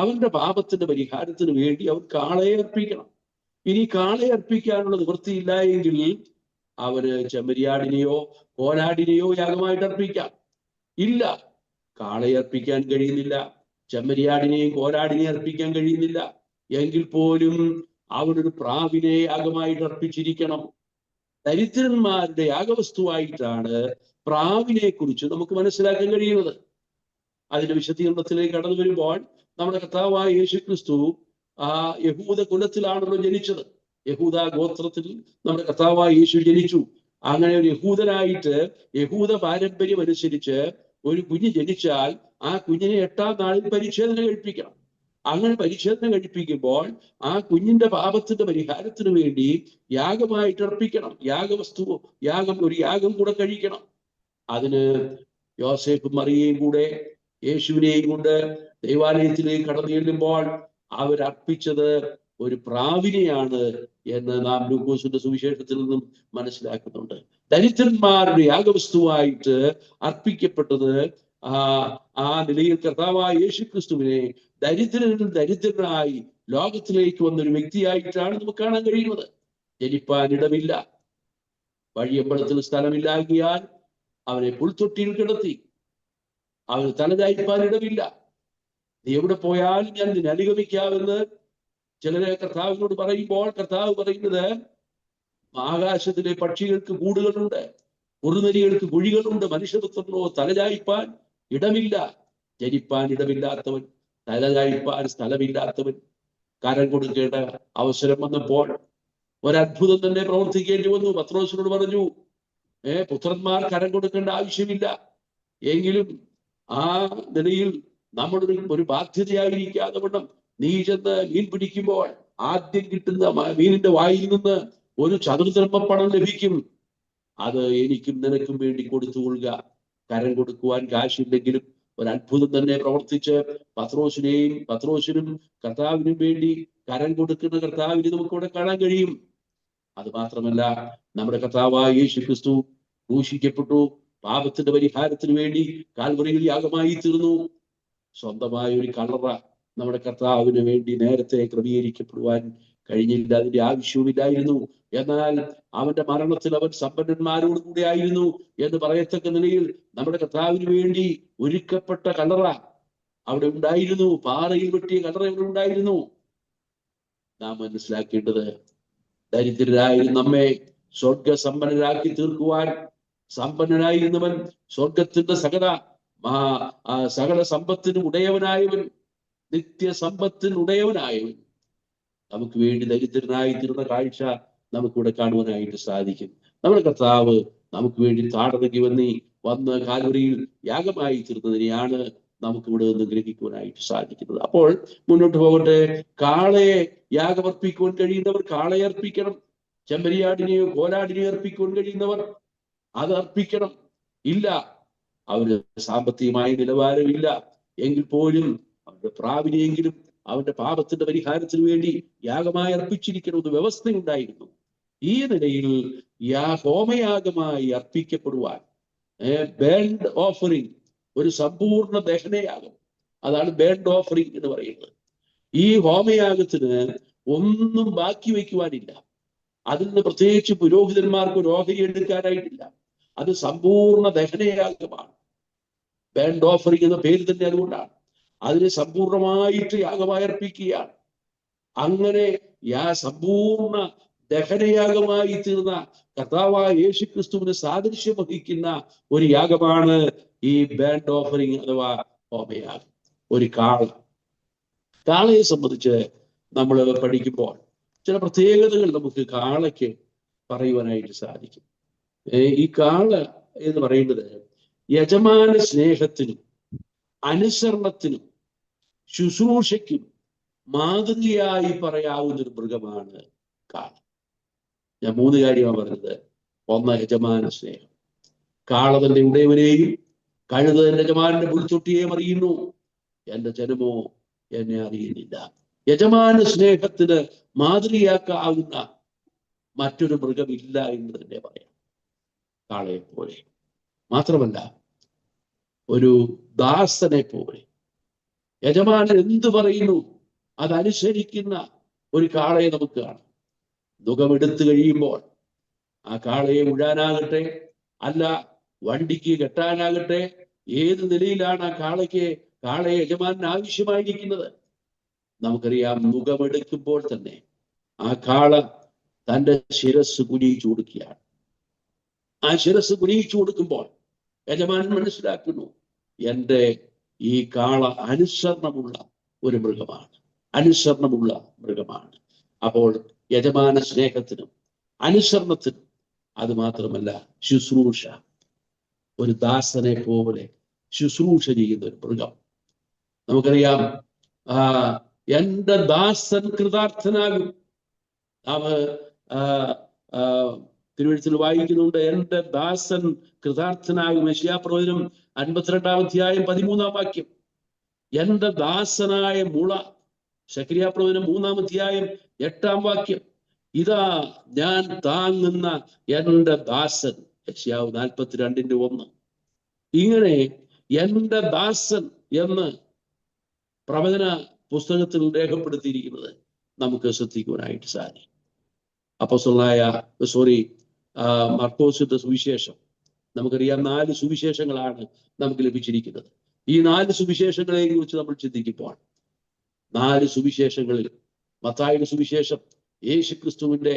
അവന്റെ പാപത്തിന്റെ പരിഹാരത്തിന് വേണ്ടി അവൻ കാളയെ അർപ്പിക്കണം. ഇനി കാളയെ അർപ്പിക്കാനുള്ള നിവൃത്തിയില്ല എങ്കിൽ അവന് ചെമ്മരിയാടിനെയോ കോലാടിനെയോ യാഗമായിട്ട് അർപ്പിക്കാം. ഇല്ല, കാളയെ അർപ്പിക്കാൻ കഴിയുന്നില്ല, ചെമ്മരിയാടിനെയും കോലാടിനെയും അർപ്പിക്കാൻ കഴിയുന്നില്ല എങ്കിൽ പോലും അവനൊരു പ്രാവിനെ യാഗമായിട്ട് അർപ്പിച്ചിരിക്കണം. ദരിദ്രന്മാരുടെ യാഗവസ്തുവായിട്ടാണ് പ്രാവിനെ കുറിച്ച് നമുക്ക് മനസ്സിലാക്കാൻ കഴിയുന്നത്. അതിന്റെ വിശദീകരണത്തിലേക്ക് കടന്നു വരുമ്പോൾ നമ്മുടെ കർത്താവായ യേശുക്രിസ്തു യഹൂദ കുലത്തിലാണല്ലോ ജനിച്ചത്. യഹൂദ ഗോത്രത്തിൽ നമ്മുടെ കർത്താവായ യേശു ജനിച്ചു. അങ്ങനെ ഒരു യഹൂദനായിട്ട് യഹൂദ പാരമ്പര്യം അനുസരിച്ച് ഒരു കുഞ്ഞ് ജനിച്ചാൽ ആ കുഞ്ഞിനെ 8-ാം നാളിൽ പരിച്ഛേദന കഴിപ്പിക്കണം. അങ്ങനെ പരിച്ഛേദന കഴിപ്പിക്കുമ്പോൾ ആ കുഞ്ഞിന്റെ പാപത്തിന്റെ പരിഹാരത്തിന് വേണ്ടി യാഗമായിട്ട് അർപ്പിക്കണം. ഒരു യാഗം കൂടെ കഴിക്കണം. അതിന് യോസേഫും മറിയയും കൂടെ യേശുവിനെയും കൊണ്ട് ദൈവാലയത്തിലേക്ക് കടന്നു ചെല്ലുമ്പോൾ അവരർപ്പിച്ചത് ഒരു പ്രാവിനെയാണ് എന്ന് നാം ലൂക്കോസിന്റെ സുവിശേഷത്തിൽ നിന്നും മനസ്സിലാക്കുന്നുണ്ട്. ദരിദ്രന്മാരുടെ യാഗവസ്തുവായിട്ട് അർപ്പിക്കപ്പെട്ടത് ആ നിലയിൽ കർത്താവായ യേശുക്രിസ്തുവിനെ ദരിദ്രരിൽ ദരിദ്രനായി ലോകത്തിലേക്ക് വന്നൊരു വ്യക്തിയായിട്ടാണ് നമുക്ക് കാണാൻ കഴിയുന്നത്. ജനിപ്പാനിടമില്ല, വഴിയമ്പലത്തിൽ സ്ഥലമില്ലാകിയാൽ അവനെ പുൽത്തൊട്ടിയിൽ കിടത്തി. അവന് തലചായ്പാനിടമില്ല. നീ എവിടെ പോയാലും ഞാൻ നിന്നെ അനുഗമിക്കാമെന്ന് ചിലരെ കർത്താവിനോട് പറയുമ്പോൾ കർത്താവ് പറയുന്നത്, ആകാശത്തിലെ പക്ഷികൾക്ക് കൂടുകളുണ്ട്, കുറുനരികൾക്ക് കുഴികളുണ്ട്, മനുഷ്യപുത്രനോ തലചായ്പാൻ ഇടമില്ല. ജനിപ്പാൻ ഇടമില്ലാത്തവൻ, തലചായ്പാൻ സ്ഥലമില്ലാത്തവൻ. കരം കൊടുക്കേണ്ട അവസരം വന്നപ്പോൾ ഒരത്ഭുതം തന്നെ പ്രവർത്തിക്കേണ്ടി വന്നു. പത്രോസിനോട് പറഞ്ഞു, പുത്രന്മാർ കരം കൊടുക്കേണ്ട ആവശ്യമില്ല. എങ്കിലും ആ നിലയിൽ നമ്മുടെ ഒരു ബാധ്യതയായിരിക്കാതെ വണ്ണം നീ ചെന്ന് മീൻ പിടിക്കുമ്പോൾ ആദ്യം കിട്ടുന്ന മീനിന്റെ വായിൽ നിന്ന് ഒരു ചതുർദ്രഹ്മപ്പണം ലഭിക്കും. അത് എനിക്കും നിനക്കും വേണ്ടി കൊടുത്തുകൊള്ളുക. കരം കൊടുക്കുവാൻ കാശില്ലെങ്കിലും ഒരത്ഭുതം തന്നെ പ്രവർത്തിച്ച് പത്രോസിനും കർത്താവിനും വേണ്ടി കരം കൊടുക്കുന്ന കർത്താവിനെ നമുക്കിവിടെ കാണാൻ കഴിയും. അത് മാത്രമല്ല, നമ്മുടെ കർത്താവായ യേശു ക്രിസ്തു ക്രൂശിക്കപ്പെട്ടു, പാപത്തിന്റെ പരിഹാരത്തിന് വേണ്ടി കാൽവറിയിൽ യാഗമായി തീർന്നു. സ്വന്തമായ ഒരു കല്ലറ നമ്മുടെ കർത്താവിന് വേണ്ടി നേരത്തെ ക്രമീകരിക്കപ്പെടുവാൻ കഴിഞ്ഞില്ല, അതിന്റെ ആവശ്യവുമില്ലായിരുന്നു. എന്നാൽ അവന്റെ മരണത്തിൽ അവൻ സമ്പന്നന്മാരോട് കൂടെ ആയിരുന്നു എന്ന് പറയത്തക്ക നിലയിൽ നമ്മുടെ കർത്താവിന് വേണ്ടി ഒരുക്കപ്പെട്ട കല്ലറ അവിടെ ഉണ്ടായിരുന്നു. പാറയിൽ വെട്ടിയ കല്ലറ അവിടെ ഉണ്ടായിരുന്നു. നാം മനസ്സിലാക്കേണ്ടത്, ദരിദ്രരായി നമ്മെ സ്വർഗ സമ്പന്നരാക്കി തീർക്കുവാൻ സമ്പന്നനായിരുന്നവൻ, സ്വർഗത്തിന്റെ സകല സമ്പത്തിനും ഉടയവനായവൻ, നിത്യസമ്പത്തിന് ഉടയവനായവൻ നമുക്ക് വേണ്ടി ദരിദ്രനായി തീർന്ന കാഴ്ച നമുക്കിവിടെ കാണുവാനായിട്ട് സാധിക്കും. നമ്മുടെ കർത്താവ് നമുക്ക് വേണ്ടി താഴേക്ക് വന്ന് കാൽവരിയിൽ യാഗമായി തീർന്നതിനെയാണ് നമുക്ക് ഇവിടെ നിന്ന് ഗ്രഹിക്കുവാനായിട്ട് സാധിക്കുന്നത്. അപ്പോൾ മുന്നോട്ട് പോകട്ടെ. കാളയെ യാഗമർപ്പിക്കുവാൻ കഴിയുന്നവർ കാളയെ അർപ്പിക്കണം. ചെമ്പരിയാടിനെയോ കോലാടിനെയോ അർപ്പിക്കുവാൻ കഴിയുന്നവർ അത് അർപ്പിക്കണം. ഇല്ല, അവന് സാമ്പത്തികമായ നിലവാരമില്ല എങ്കിൽ പോലും അവന്റെ പ്രാവിനെയെങ്കിലും അവന്റെ പാപത്തിന്റെ പരിഹാരത്തിന് വേണ്ടി യാഗമായി അർപ്പിച്ചിരിക്കണമെന്ന് വ്യവസ്ഥയുണ്ടായിരുന്നു. ഈ നിലയിൽ ഹോമയാഗമായി അർപ്പിക്കപ്പെടുവാൻ ബേൺഡ് ഓഫറിംഗ്, ഒരു സമ്പൂർണ്ണ ദഹനയാഗം, അതാണ് ബേൺഡ് ഓഫറിംഗ് എന്ന് പറയുന്നത്. ഈ ഹോമയാഗത്തിന് ഒന്നും ബാക്കി വയ്ക്കുവാനില്ല. അതിൽ നിന്ന് പ്രത്യേകിച്ച് പുരോഹിതന്മാർക്ക് ഒരു ഓഹരി എടുക്കാനായിട്ടില്ല. അത് സമ്പൂർണ്ണ ദഹനയാഗമാണ്. ബേൺഡ് ഓഫറിംഗ് എന്ന പേര് തന്നെ അതുകൊണ്ടാണ്. അതിനെ സമ്പൂർണമായിട്ട് യാഗമായി അർപ്പിക്കുകയാണ്. അങ്ങനെ സമ്പൂർണ്ണ ദഹനയാഗമായി തീർന്ന കർത്താവായ യേശു ക്രിസ്തുവിന് സാദൃശ്യം വഹിക്കുന്ന ഒരു യാഗമാണ് ഈ ബേൺഡ് ഓഫറിംഗ് അഥവാ ഹോമയാഗം. ഒരു കാളയെ സംബന്ധിച്ച് നമ്മൾ പഠിക്കുമ്പോൾ ചില പ്രത്യേകതകൾ നമുക്ക് കാളയ്ക്ക് പറയുവാനായിട്ട് സാധിക്കും. ഈ കാള എന്ന് പറയുന്നത് യജമാന സ്നേഹത്തിനും അനുസരണത്തിനും ശുശ്രൂഷയ്ക്കും മാതൃകയായി പറയാവുന്ന ഒരു മൃഗമാണ് കാള. ഞാൻ 3 കാര്യമാണ് പറഞ്ഞത്. ഒന്ന്, യജമാന സ്നേഹം. കാള തന്റെ ഉടയവനെയും കഴുത തന്റെ യജമാനന്റെ പുൽത്തൊട്ടിയെയും അറിയുന്നു, എന്റെ ജനമോ എന്നെ അറിയുന്നില്ല. യജമാന സ്നേഹത്തിന് മാതൃകയാക്കാവുന്ന മറ്റൊരു മൃഗമില്ല എന്ന് തന്നെ പറയാം കാളയെ പോലെ. മാത്രമല്ല, ഒരു ദാസനെ പോലെ യജമാനൻ എന്ത് പറയുന്നു അതനുസരിക്കുന്ന ഒരു കാളയെ നമുക്ക് കാണാം. നുകമെടുത്തു കഴിയുമ്പോൾ ആ കാളയെ ഉഴാനാകട്ടെ, അല്ല വണ്ടിക്ക് കെട്ടാനാകട്ടെ, ഏത് നിലയിലാണ് ആ കാളയെ യജമാനന് ആവശ്യമായിരിക്കുന്നത് നമുക്കറിയാം. നുകമെടുക്കുമ്പോൾ തന്നെ ആ കാള തന്റെ ശിരസ് കുനിയിച്ചു കൊടുക്കുകയാണ്. ആ ശിരസ് കുനിയിച്ചു കൊടുക്കുമ്പോൾ യജമാനൻ മനസ്സിലാക്കുന്നു, എൻ്റെ ഈ കാള അനുസരണമുള്ള ഒരു മൃഗമാണ്. അപ്പോൾ യജമാന സ്നേഹത്തിനും അനുസരണത്തിനും, അത് മാത്രമല്ല ശുശ്രൂഷ, ഒരു ദാസനെ പോലെ ശുശ്രൂഷ ചെയ്യുന്ന ഒരു മൃഗം. നമുക്കറിയാം, എൻ്റെ ദാസൻ കൃതാർത്ഥനാകും. തിരുവെഴുത്തിൽ വായിക്കുന്നുണ്ട്, എൻ്റെ ദാസൻ കൃതാർത്ഥനാകും. യെശയ്യാപ്രവചനം 52-ാം അധ്യായം 13-ാം വാക്യം. എൻ്റെ ദാസനായ മുള, സെഖര്യാപ്രവചനം 3-ാം അധ്യായം 8-ാം വാക്യം. ഇതാ ഞാൻ താങ്ങുന്ന എൻ്റെ ദാസൻ, യെശയ്യാവ് 42:1. ഇങ്ങനെ എൻ്റെ ദാസൻ എന്ന് പ്രവചന പുസ്തകത്തിൽ രേഖപ്പെടുത്തിയിരിക്കുന്നത് നമുക്ക് ശ്രദ്ധിക്കുവാനായിട്ട് സാധിക്കും. മർക്കോസിന്റെ സുവിശേഷം, നമുക്കറിയാം 4 സുവിശേഷങ്ങളാണ് നമുക്ക് ലഭിച്ചിരിക്കുന്നത്. ഈ 4 സുവിശേഷങ്ങളെ കുറിച്ച് നമ്മൾ ചിന്തിക്കുമ്പോൾ 4 സുവിശേഷങ്ങളിൽ മത്തായിയുടെ സുവിശേഷം യേശു ക്രിസ്തുവിന്റെ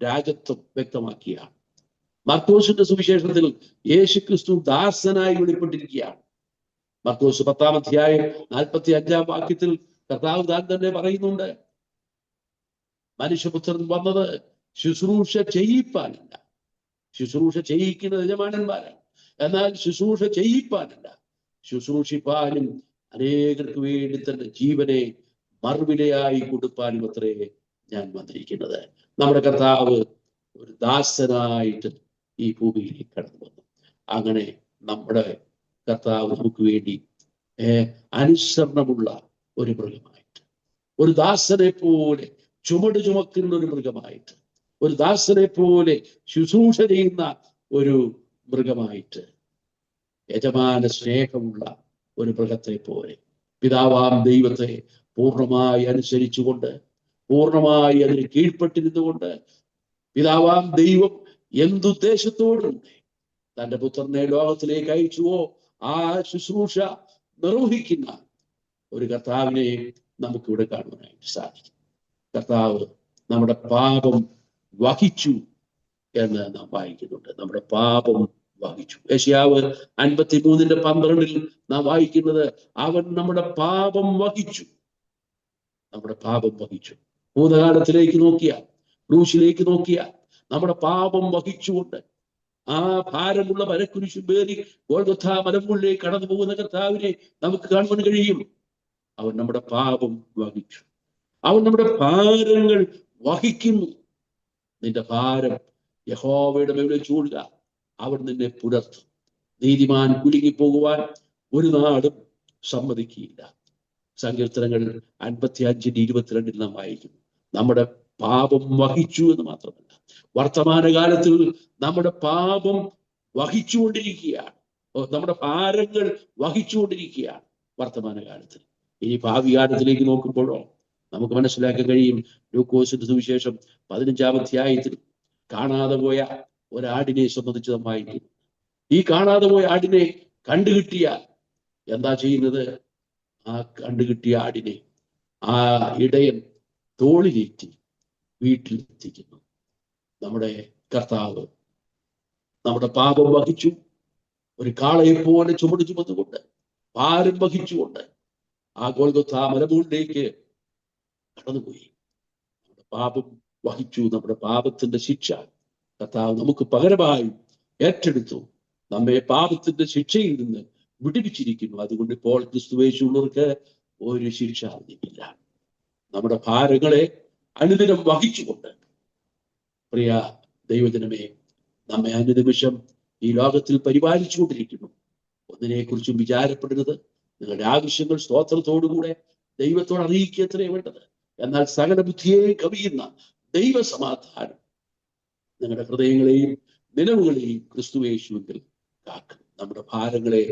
രാജ്യത്വം വ്യക്തമാക്കിയാണ്. മർക്കോസിന്റെ സുവിശേഷത്തിൽ യേശുക്രിസ്തു ദാസനായി വെളിപ്പെട്ടിരിക്കുകയാണ്. മർക്കോസ് 10-ാം അധ്യായം 45-ാം വാക്യത്തിൽ കർത്താവ് താൻ തന്നെ പറയുന്നുണ്ട്, മനുഷ്യപുത്രൻ വന്നത് ശുശ്രൂഷ ചെയ്യിപ്പാനല്ല. ശുശ്രൂഷ ചെയ്യിക്കുന്നത് യജമാനന്മാരാണ്, എന്നാൽ ശുശ്രൂഷ ചെയ്യിപ്പാനല്ല, ശുശ്രൂഷിപ്പാനും അനേകർക്ക് വേണ്ടി തന്റെ ജീവനെ മറുവിലയായി കൊടുപ്പാനും അത്രേ ഞാൻ വന്നിരിക്കുന്നത്. നമ്മുടെ കർത്താവ് ഒരു ദാസനായിട്ട് ഈ ഭൂമിയിലേക്ക് കടന്നു വന്നു. അങ്ങനെ നമ്മുടെ കർത്താവ് നമുക്ക് വേണ്ടി അനുസരണമുള്ള ഒരു മൃഗമായിട്ട്, ഒരു ദാസനെ പോലെ ചുമട് ചുമക്കുന്ന ഒരു മൃഗമായിട്ട്, ഒരു ദാസനെ പോലെ ശുശ്രൂഷ ചെയ്യുന്ന ഒരു മൃഗമായിട്ട്, യജമാന സ്നേഹമുള്ള ഒരു മൃഗത്തെ പോലെ പിതാവാം ദൈവത്തെ പൂർണ്ണമായി അനുസരിച്ചുകൊണ്ട്, പൂർണ്ണമായി അതിന് കീഴ്പ്പെട്ടിരുന്നുകൊണ്ട്, പിതാവാം ദൈവം എന്തുദ്ദേശത്തോടുകൂടെ തന്റെ പുത്രനെ ലോകത്തിലേക്ക് അയച്ചുവോ ആ ശുശ്രൂഷ നിർവഹിക്കുന്ന ഒരു കർത്താവിനെ നമുക്കിവിടെ കാണുവാനായിട്ട് സാധിക്കും. കർത്താവ് നമ്മുടെ പാപം വഹിച്ചു എന്ന് നാം വായിക്കുന്നുണ്ട്. നമ്മുടെ പാപം വഹിച്ചു. യെശയ്യാവ് 53:12 നാം വായിക്കുന്നത്, അവൻ നമ്മുടെ പാപം വഹിച്ചു. നമ്മുടെ പാപം വഹിച്ചു. ഭൂതകാലത്തിലേക്ക് നോക്കിയാൽ, ക്രൂശിലേക്ക് നോക്കിയാൽ, നമ്മുടെ പാപം വഹിച്ചുകൊണ്ട് ആ ഭാരമുള്ള മരക്കുരിശും പേറി ഗോൽഗൊഥാ മലമുകളിലേക്ക് കടന്നു പോകുന്ന കർത്താവിനെ നമുക്ക് കാണുവാൻ കഴിയും. അവൻ നമ്മുടെ പാപം വഹിച്ചു. അവൻ നമ്മുടെ ഭാരങ്ങൾ വഹിക്കുന്നു. നിന്റെ ഭാരം യഹോവയുടെ മേൽ ചൂടുക, അവൻ നിന്നെ പുലർത്തും. നീതിമാൻ കുലുങ്ങിപ്പോകുവാൻ ഒരു നാടും സമ്മതിക്കുകയില്ല. സങ്കീർത്തനങ്ങൾ 55:22 നാം വായിക്കുന്നു. നമ്മുടെ പാപം വഹിച്ചു എന്ന് മാത്രമല്ല, വർത്തമാനകാലത്തിൽ നമ്മുടെ പാപം വഹിച്ചുകൊണ്ടിരിക്കുകയാണ്, നമ്മുടെ ഭാരങ്ങൾ വഹിച്ചുകൊണ്ടിരിക്കുകയാണ് വർത്തമാനകാലത്തിൽ. ഇനി ഭാവി കാലത്തിലേക്ക് നോക്കുമ്പോഴോ നമുക്ക് മനസ്സിലാക്കാൻ കഴിയും. ലൂക്കോസിന്റെ സുവിശേഷം 15-ാം അധ്യായത്തിൽ കാണാതെ പോയ ഒരാടിനെ സംബന്ധിച്ച് നാം വായിക്കുന്നു. ഈ കാണാതെ പോയ ആടിനെ കണ്ടുകിട്ടിയാൽ എന്താ ചെയ്യുന്നത്? ആ കണ്ടുകിട്ടിയ ആടിനെ ആ ഇടയൻ തോളിലേറ്റി വീട്ടിലെത്തിക്കുന്നു. നമ്മുടെ കർത്താവ് നമ്മുടെ പാപം വഹിച്ചു. ഒരു കാളയെ പോലെ ചുമട് ചുമന്നുകൊണ്ട്, ഭാരം വഹിച്ചുകൊണ്ട് ആ ഗോൽഗൊഥാ മലമുകളിലേക്ക് കടന്നുപോയി. നമ്മുടെ പാപം വഹിച്ചു. നമ്മുടെ പാപത്തിന്റെ ശിക്ഷ കർത്താവ് നമുക്ക് പകരമായി ഏറ്റെടുത്തു. നമ്മെ പാപത്തിന്റെ ശിക്ഷയിൽ നിന്ന് വിടുവിച്ചിരിക്കുന്നു. അതുകൊണ്ട് ഇപ്പോൾ ക്രിസ്തുവേശുള്ളവർക്ക് ഒരു ശിക്ഷ അറിഞ്ഞിട്ടില്ല. നമ്മുടെ ഭാരങ്ങളെ അനുദിനം വഹിച്ചുകൊണ്ട് പ്രിയ ദൈവജനമേ, നമ്മെ അനുനിമിഷം ഈ ലോകത്തിൽ പരിപാലിച്ചുകൊണ്ടിരിക്കുന്നു. ഒന്നിനെക്കുറിച്ചും വിചാരപ്പെടരുത്. നിങ്ങളുടെ ആവശ്യങ്ങൾ സ്തോത്രത്തോടുകൂടെ ദൈവത്തോട് അറിയിക്കത്രേ വേണ്ടത്. എന്നാൽ സകല ബുദ്ധിയെയും കവിയുന്ന ദൈവസമാധാനം നിങ്ങളുടെ ഹൃദയങ്ങളെയും നിലവുകളെയും ക്രിസ്തുവേശുവിൽ കാക്കും. നമ്മുടെ ഭാരങ്ങളെ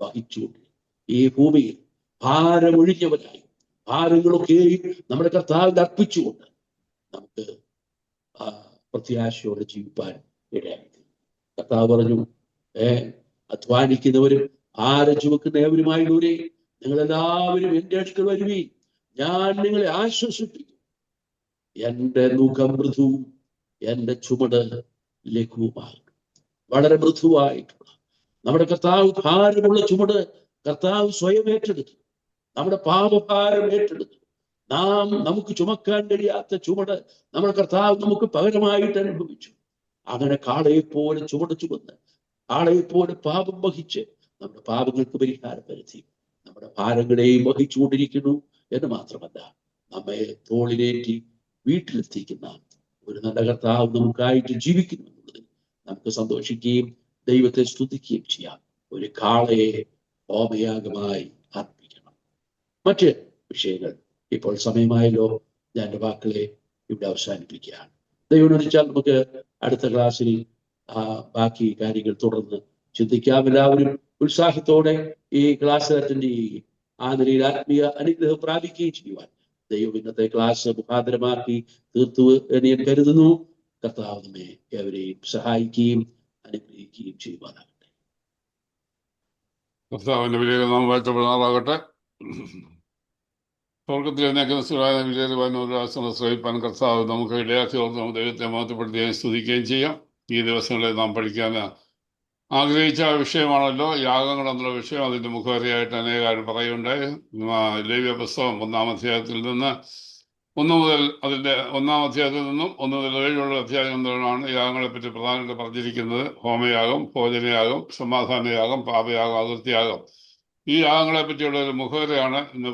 വഹിച്ചുകൊണ്ട് ഈ ഭൂമിയിൽ ഭാരമൊഴിഞ്ഞവരായി ഭാരങ്ങളൊക്കെയും നമ്മുടെ കർത്താവിൽ അർപ്പിച്ചുകൊണ്ട് നമുക്ക് പ്രത്യാശയോടെ ജീവിപ്പാൻ ഇടയായി. കർത്താവ് പറഞ്ഞു, അധ്വാനിക്കുന്നവരും ഭാരം ചുമക്കുന്നവരുമായുള്ളവരെ നിങ്ങളെല്ലാവരും എൻ്റെ അടുക്കൽ വരുവീൻ, ഞാൻ നിങ്ങളെ ആശ്വസിപ്പിക്കും. എൻ്റെ നുകം മൃദുവും എൻ്റെ ചുമട് ലഘുവുമാകും. വളരെ മൃദുവായിട്ടുള്ള നമ്മുടെ കർത്താവ് ഭാരമുള്ള ചുമട് കർത്താവ് സ്വയം ഏറ്റെടുത്തു. നമ്മുടെ പാപഭാരം ഏറ്റെടുത്തു. നമുക്ക് ചുമക്കാൻ കഴിയാത്ത ചുമട് നമ്മുടെ കർത്താവ് നമുക്ക് പകരമായിട്ട് അനുഭവിച്ചു. അങ്ങനെ കാളയെ പോലെ ചുമട് ചുമന്ന്, കാളയെ പോലെ പാപം വഹിച്ച് നമ്മുടെ പാപങ്ങൾക്ക് പരിഹാരം വരുത്തി നമ്മുടെ ഭാരങ്ങളെയും വഹിച്ചുകൊണ്ടിരിക്കുന്നു എന്ന് മാത്രമല്ല, നമ്മെ തോളിലേറ്റി വീട്ടിലെത്തിക്കുന്ന ഒരു നല്ല കർത്താവ് നമുക്കായിട്ട് ജീവിക്കുന്നു എന്നുള്ളതിൽ നമുക്ക് സന്തോഷിക്കുകയും ദൈവത്തെ സ്തുതിക്കുകയും ചെയ്യാം. ഒരു കാളയെ ഹോമയാഗമായി അർപ്പിക്കണം. മറ്റ് വിഷയങ്ങൾ ഇപ്പോൾ സമയമായല്ലോ, ഞാൻ എൻ്റെ വാക്കുകളെ ഇവിടെ അവസാനിപ്പിക്കുകയാണ്. ദൈവം അനുവദിച്ചാൽ നമുക്ക് അടുത്ത ക്ലാസ്സിൽ ബാക്കി കാര്യങ്ങൾ തുടർന്ന് ചിന്തിക്കാം. എല്ലാവരും ഉത്സാഹത്തോടെ ഈ ക്ലാസ് അറ്റൻഡ് ചെയ്യുകയും ആ നിലയിൽ ആത്മീയ അനുഗ്രഹം പ്രാപിക്കുകയും ചെയ്യുവാൻ ദൈവം ഇന്നത്തെ ക്ലാസ് മുഖാന്തരമാക്കി തീർത്തു എന്ന് ഞാൻ കരുതുന്നു. കർത്താവ് നമ്മെ ഏവരെയും സഹായിക്കുകയും അനുഗ്രഹിക്കുകയും ചെയ്യുവാനാകട്ടെ. കർത്താവിന്റെ വിലയിൽ നാം വാഴ്ത്തപ്പെടുന്നതാകട്ടെ. സ്വർഗത്തിൽ വിജയവാൻ ശ്രമിപ്പാൻ കർത്താവ് നമുക്ക് ഇടയാക്കി ഓർത്ത് ദൈവത്തെ മഹത്വപ്പെടുത്തുകയും സ്തുതിക്കുകയും ചെയ്യാം. ഈ ദിവസങ്ങളിൽ നാം പഠിക്കാൻ ആഗ്രഹിച്ച വിഷയമാണല്ലോ യാഗങ്ങൾ എന്നുള്ള വിഷയം. അതിന്റെ മുഖവരിയായിട്ട് അനേകാരും പറയുണ്ടായി. ലേവ്യ പുസ്തകം 1-ാം അധ്യായത്തിൽ നിന്ന് 1 മുതൽ അതിന്റെ 1-ാം അധ്യായത്തിൽ നിന്നും 1 മുതൽ 7 അധ്യായങ്ങളാണ് യാഗങ്ങളെ പറ്റി പ്രധാനമായിട്ട് പറഞ്ഞിരിക്കുന്നത്. ഹോമയാഗം, ഭോജനയാഗം, സമാധാനയാഗം, പാപയാഗം, അതിർത്തിയാഗം. ഈ യാഗങ്ങളെ പറ്റിയുള്ള ഒരു മുഖവരയാണ് ഇന്ന്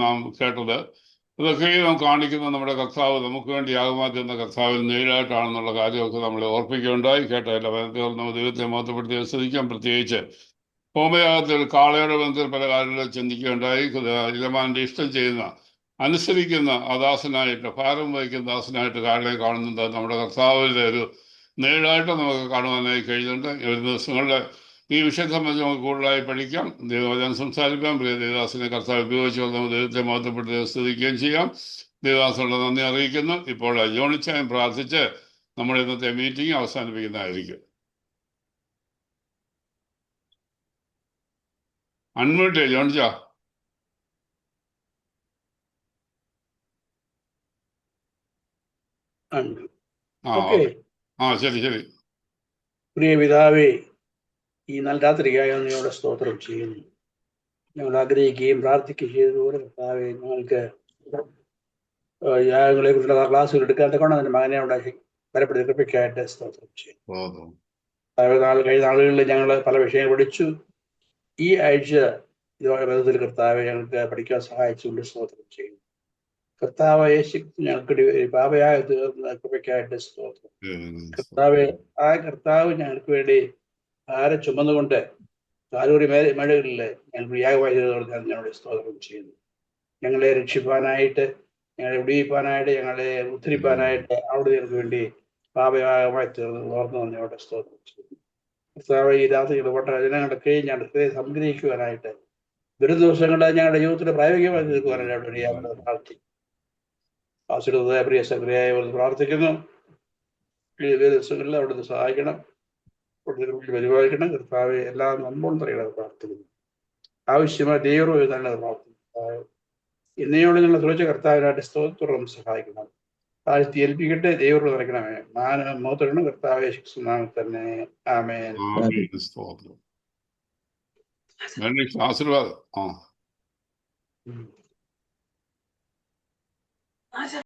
നാം കേട്ടത്. ഇതൊക്കെ നാം കാണിക്കുന്നത് നമ്മുടെ കർത്താവ് നമുക്ക് വേണ്ടി യാഗമാറ്റി എന്ന കർത്താവിൽ നേരിട്ടാണെന്നുള്ള കാര്യമൊക്കെ നമ്മളെ ഓർപ്പിക്കുകയുണ്ടായി. കേട്ട എല്ലാ ബന്ധത്തിൽ നമ്മൾ ദൈവത്തെ മഹത്വപ്പെടുത്തി ആസ്വദിക്കാം. പ്രത്യേകിച്ച് ഹോമയാഗത്തിൽ കാളയുടെ ബന്ധത്തിൽ പല കാര്യങ്ങളും ചിന്തിക്കുകയുണ്ടായി. യജമാന്റെ ഇഷ്ടം ചെയ്യുന്ന അനുസരിക്കുന്ന ആ ദാസനായിട്ട്, ഭാരം വഹിക്കുന്ന ദാസനായിട്ട് കാളയെ കാണുന്നത് നമ്മുടെ കർത്താവിന്റെ ഒരു നേരിടായിട്ട് നമുക്ക് കാണുവാനായി കഴിയുന്നുണ്ട്. ഒരു ദിവസങ്ങളിൽ ഈ വിഷയം സംബന്ധിച്ച് നമുക്ക് കൂടുതലായി പഠിക്കാം, ദൈവവചനം സംസാരിക്കാം. പ്രിയ ദേവദാസിനെ കർത്താവ് ഉപയോഗിച്ച് നമുക്ക് ദൈവത്തെ മഹത്വപ്പെടുത്തി സ്തുതിക്കുകയും ചെയ്യാം. ദേവദാസനുള്ള നന്ദി അറിയിക്കുന്നു. ഇപ്പോൾ ജോണിച്ചായം പ്രാർത്ഥിച്ച് നമ്മുടെ ഇന്നത്തെ മീറ്റിംഗ് അവസാനിപ്പിക്കുന്നതായിരിക്കും. അൺമ്യൂട്ട് ജോണിച്ച. ശരി. പ്രിയ പിതാവേ, ഈ നല്ല രാത്രിയായ അങ്ങയുടെ സ്തോത്രം ചെയ്യുന്നു. ഞങ്ങൾ ആഗ്രഹിക്കുകയും പ്രാർത്ഥിക്കുകയും ചെയ്തതുപോലെ കർത്താവെ, ഞങ്ങൾക്ക് യാഗങ്ങളെ കുറിച്ചുള്ള ക്ലാസ്സുകൾ എടുക്കാൻ തക്കണം എൻ്റെ മകനെ ഉണ്ടാക്കി ബലപ്പെടുത്തി കൃപയ്ക്കായിട്ട് സ്തോത്രം ചെയ്യുന്നു. കഴിഞ്ഞ നാളുകളിൽ ഞങ്ങൾ പല വിഷയങ്ങൾ പഠിച്ചു. ഈ ആഴ്ച ഇതോടെ ബന്ധത്തിൽ കർത്താവെ ഞങ്ങൾക്ക് പഠിക്കാൻ സഹായിച്ചുകൊണ്ട് സ്തോത്രം ചെയ്യുന്നു. കർത്താവ് യേശു ഞങ്ങൾക്ക് പാപയായ തീർന്ന കൃപയ്ക്കായിട്ട് സ്തോത്രം. കർത്താവ് കർത്താവ് ഞങ്ങൾക്ക് വേണ്ടി ഭാരം ചുമന്നുകൊണ്ട് കാലൂരി മഴകളിൽ ഞങ്ങൾക്ക് യാഗമായി ഞങ്ങളുടെ സ്തോത്രം ചെയ്യുന്നു. ഞങ്ങളെ രക്ഷിപ്പാനായിട്ട്, ഞങ്ങളെ വിടിയിപ്പാനായിട്ട്, ഞങ്ങളെ ഉദ്ധരിപ്പാനായിട്ട് അവിടെ ഞങ്ങൾക്ക് വേണ്ടി പാപയാഗമായി തീർന്ന് ഓർന്ന് ഞങ്ങളുടെ സ്തോത്രം ചെയ്യുന്നു. കർത്താവ് ഈ രാത്രി ഇടപെട്ട ജനങ്ങളൊക്കെ ഞങ്ങളുടെ ഹൃദയം സംഗ്രഹിക്കുവാനായിട്ട്, വരും ദിവസങ്ങളിൽ ഞങ്ങളുടെ ജീവിതത്തിൽ പ്രായോഗികമായി തീർക്കുവാനായിട്ട് പ്രാർത്ഥിക്കും. ആശ്രിതമായ പ്രിയ സക്രിയായ പ്രാർത്ഥിക്കുന്നു. ഈ ദിവസങ്ങളിൽ അവിടുന്ന് സഹായിക്കണം, പരിപാലിക്കണം. കർത്താവെ എല്ലാം നമ്മോട് പറയുന്നത് പ്രാർത്ഥിക്കുന്നു. ആവശ്യമായ ദൈവം എഴുതാനത് പ്രാർത്ഥിക്കുന്നു. ഇന്നയോട് നിങ്ങൾ ചോദിച്ച കർത്താവിനായിട്ട് സ്തോത്രം സഹായിക്കണം. താഴ്ത്തി ഏൽപ്പിക്കട്ടെ. ദൈവം നിറയ്ക്കണമേ. മോത്തരണം കർത്താവെ ശിക്ഷനാമം തന്നെ. ആമേൻ. ആശീർവാദം.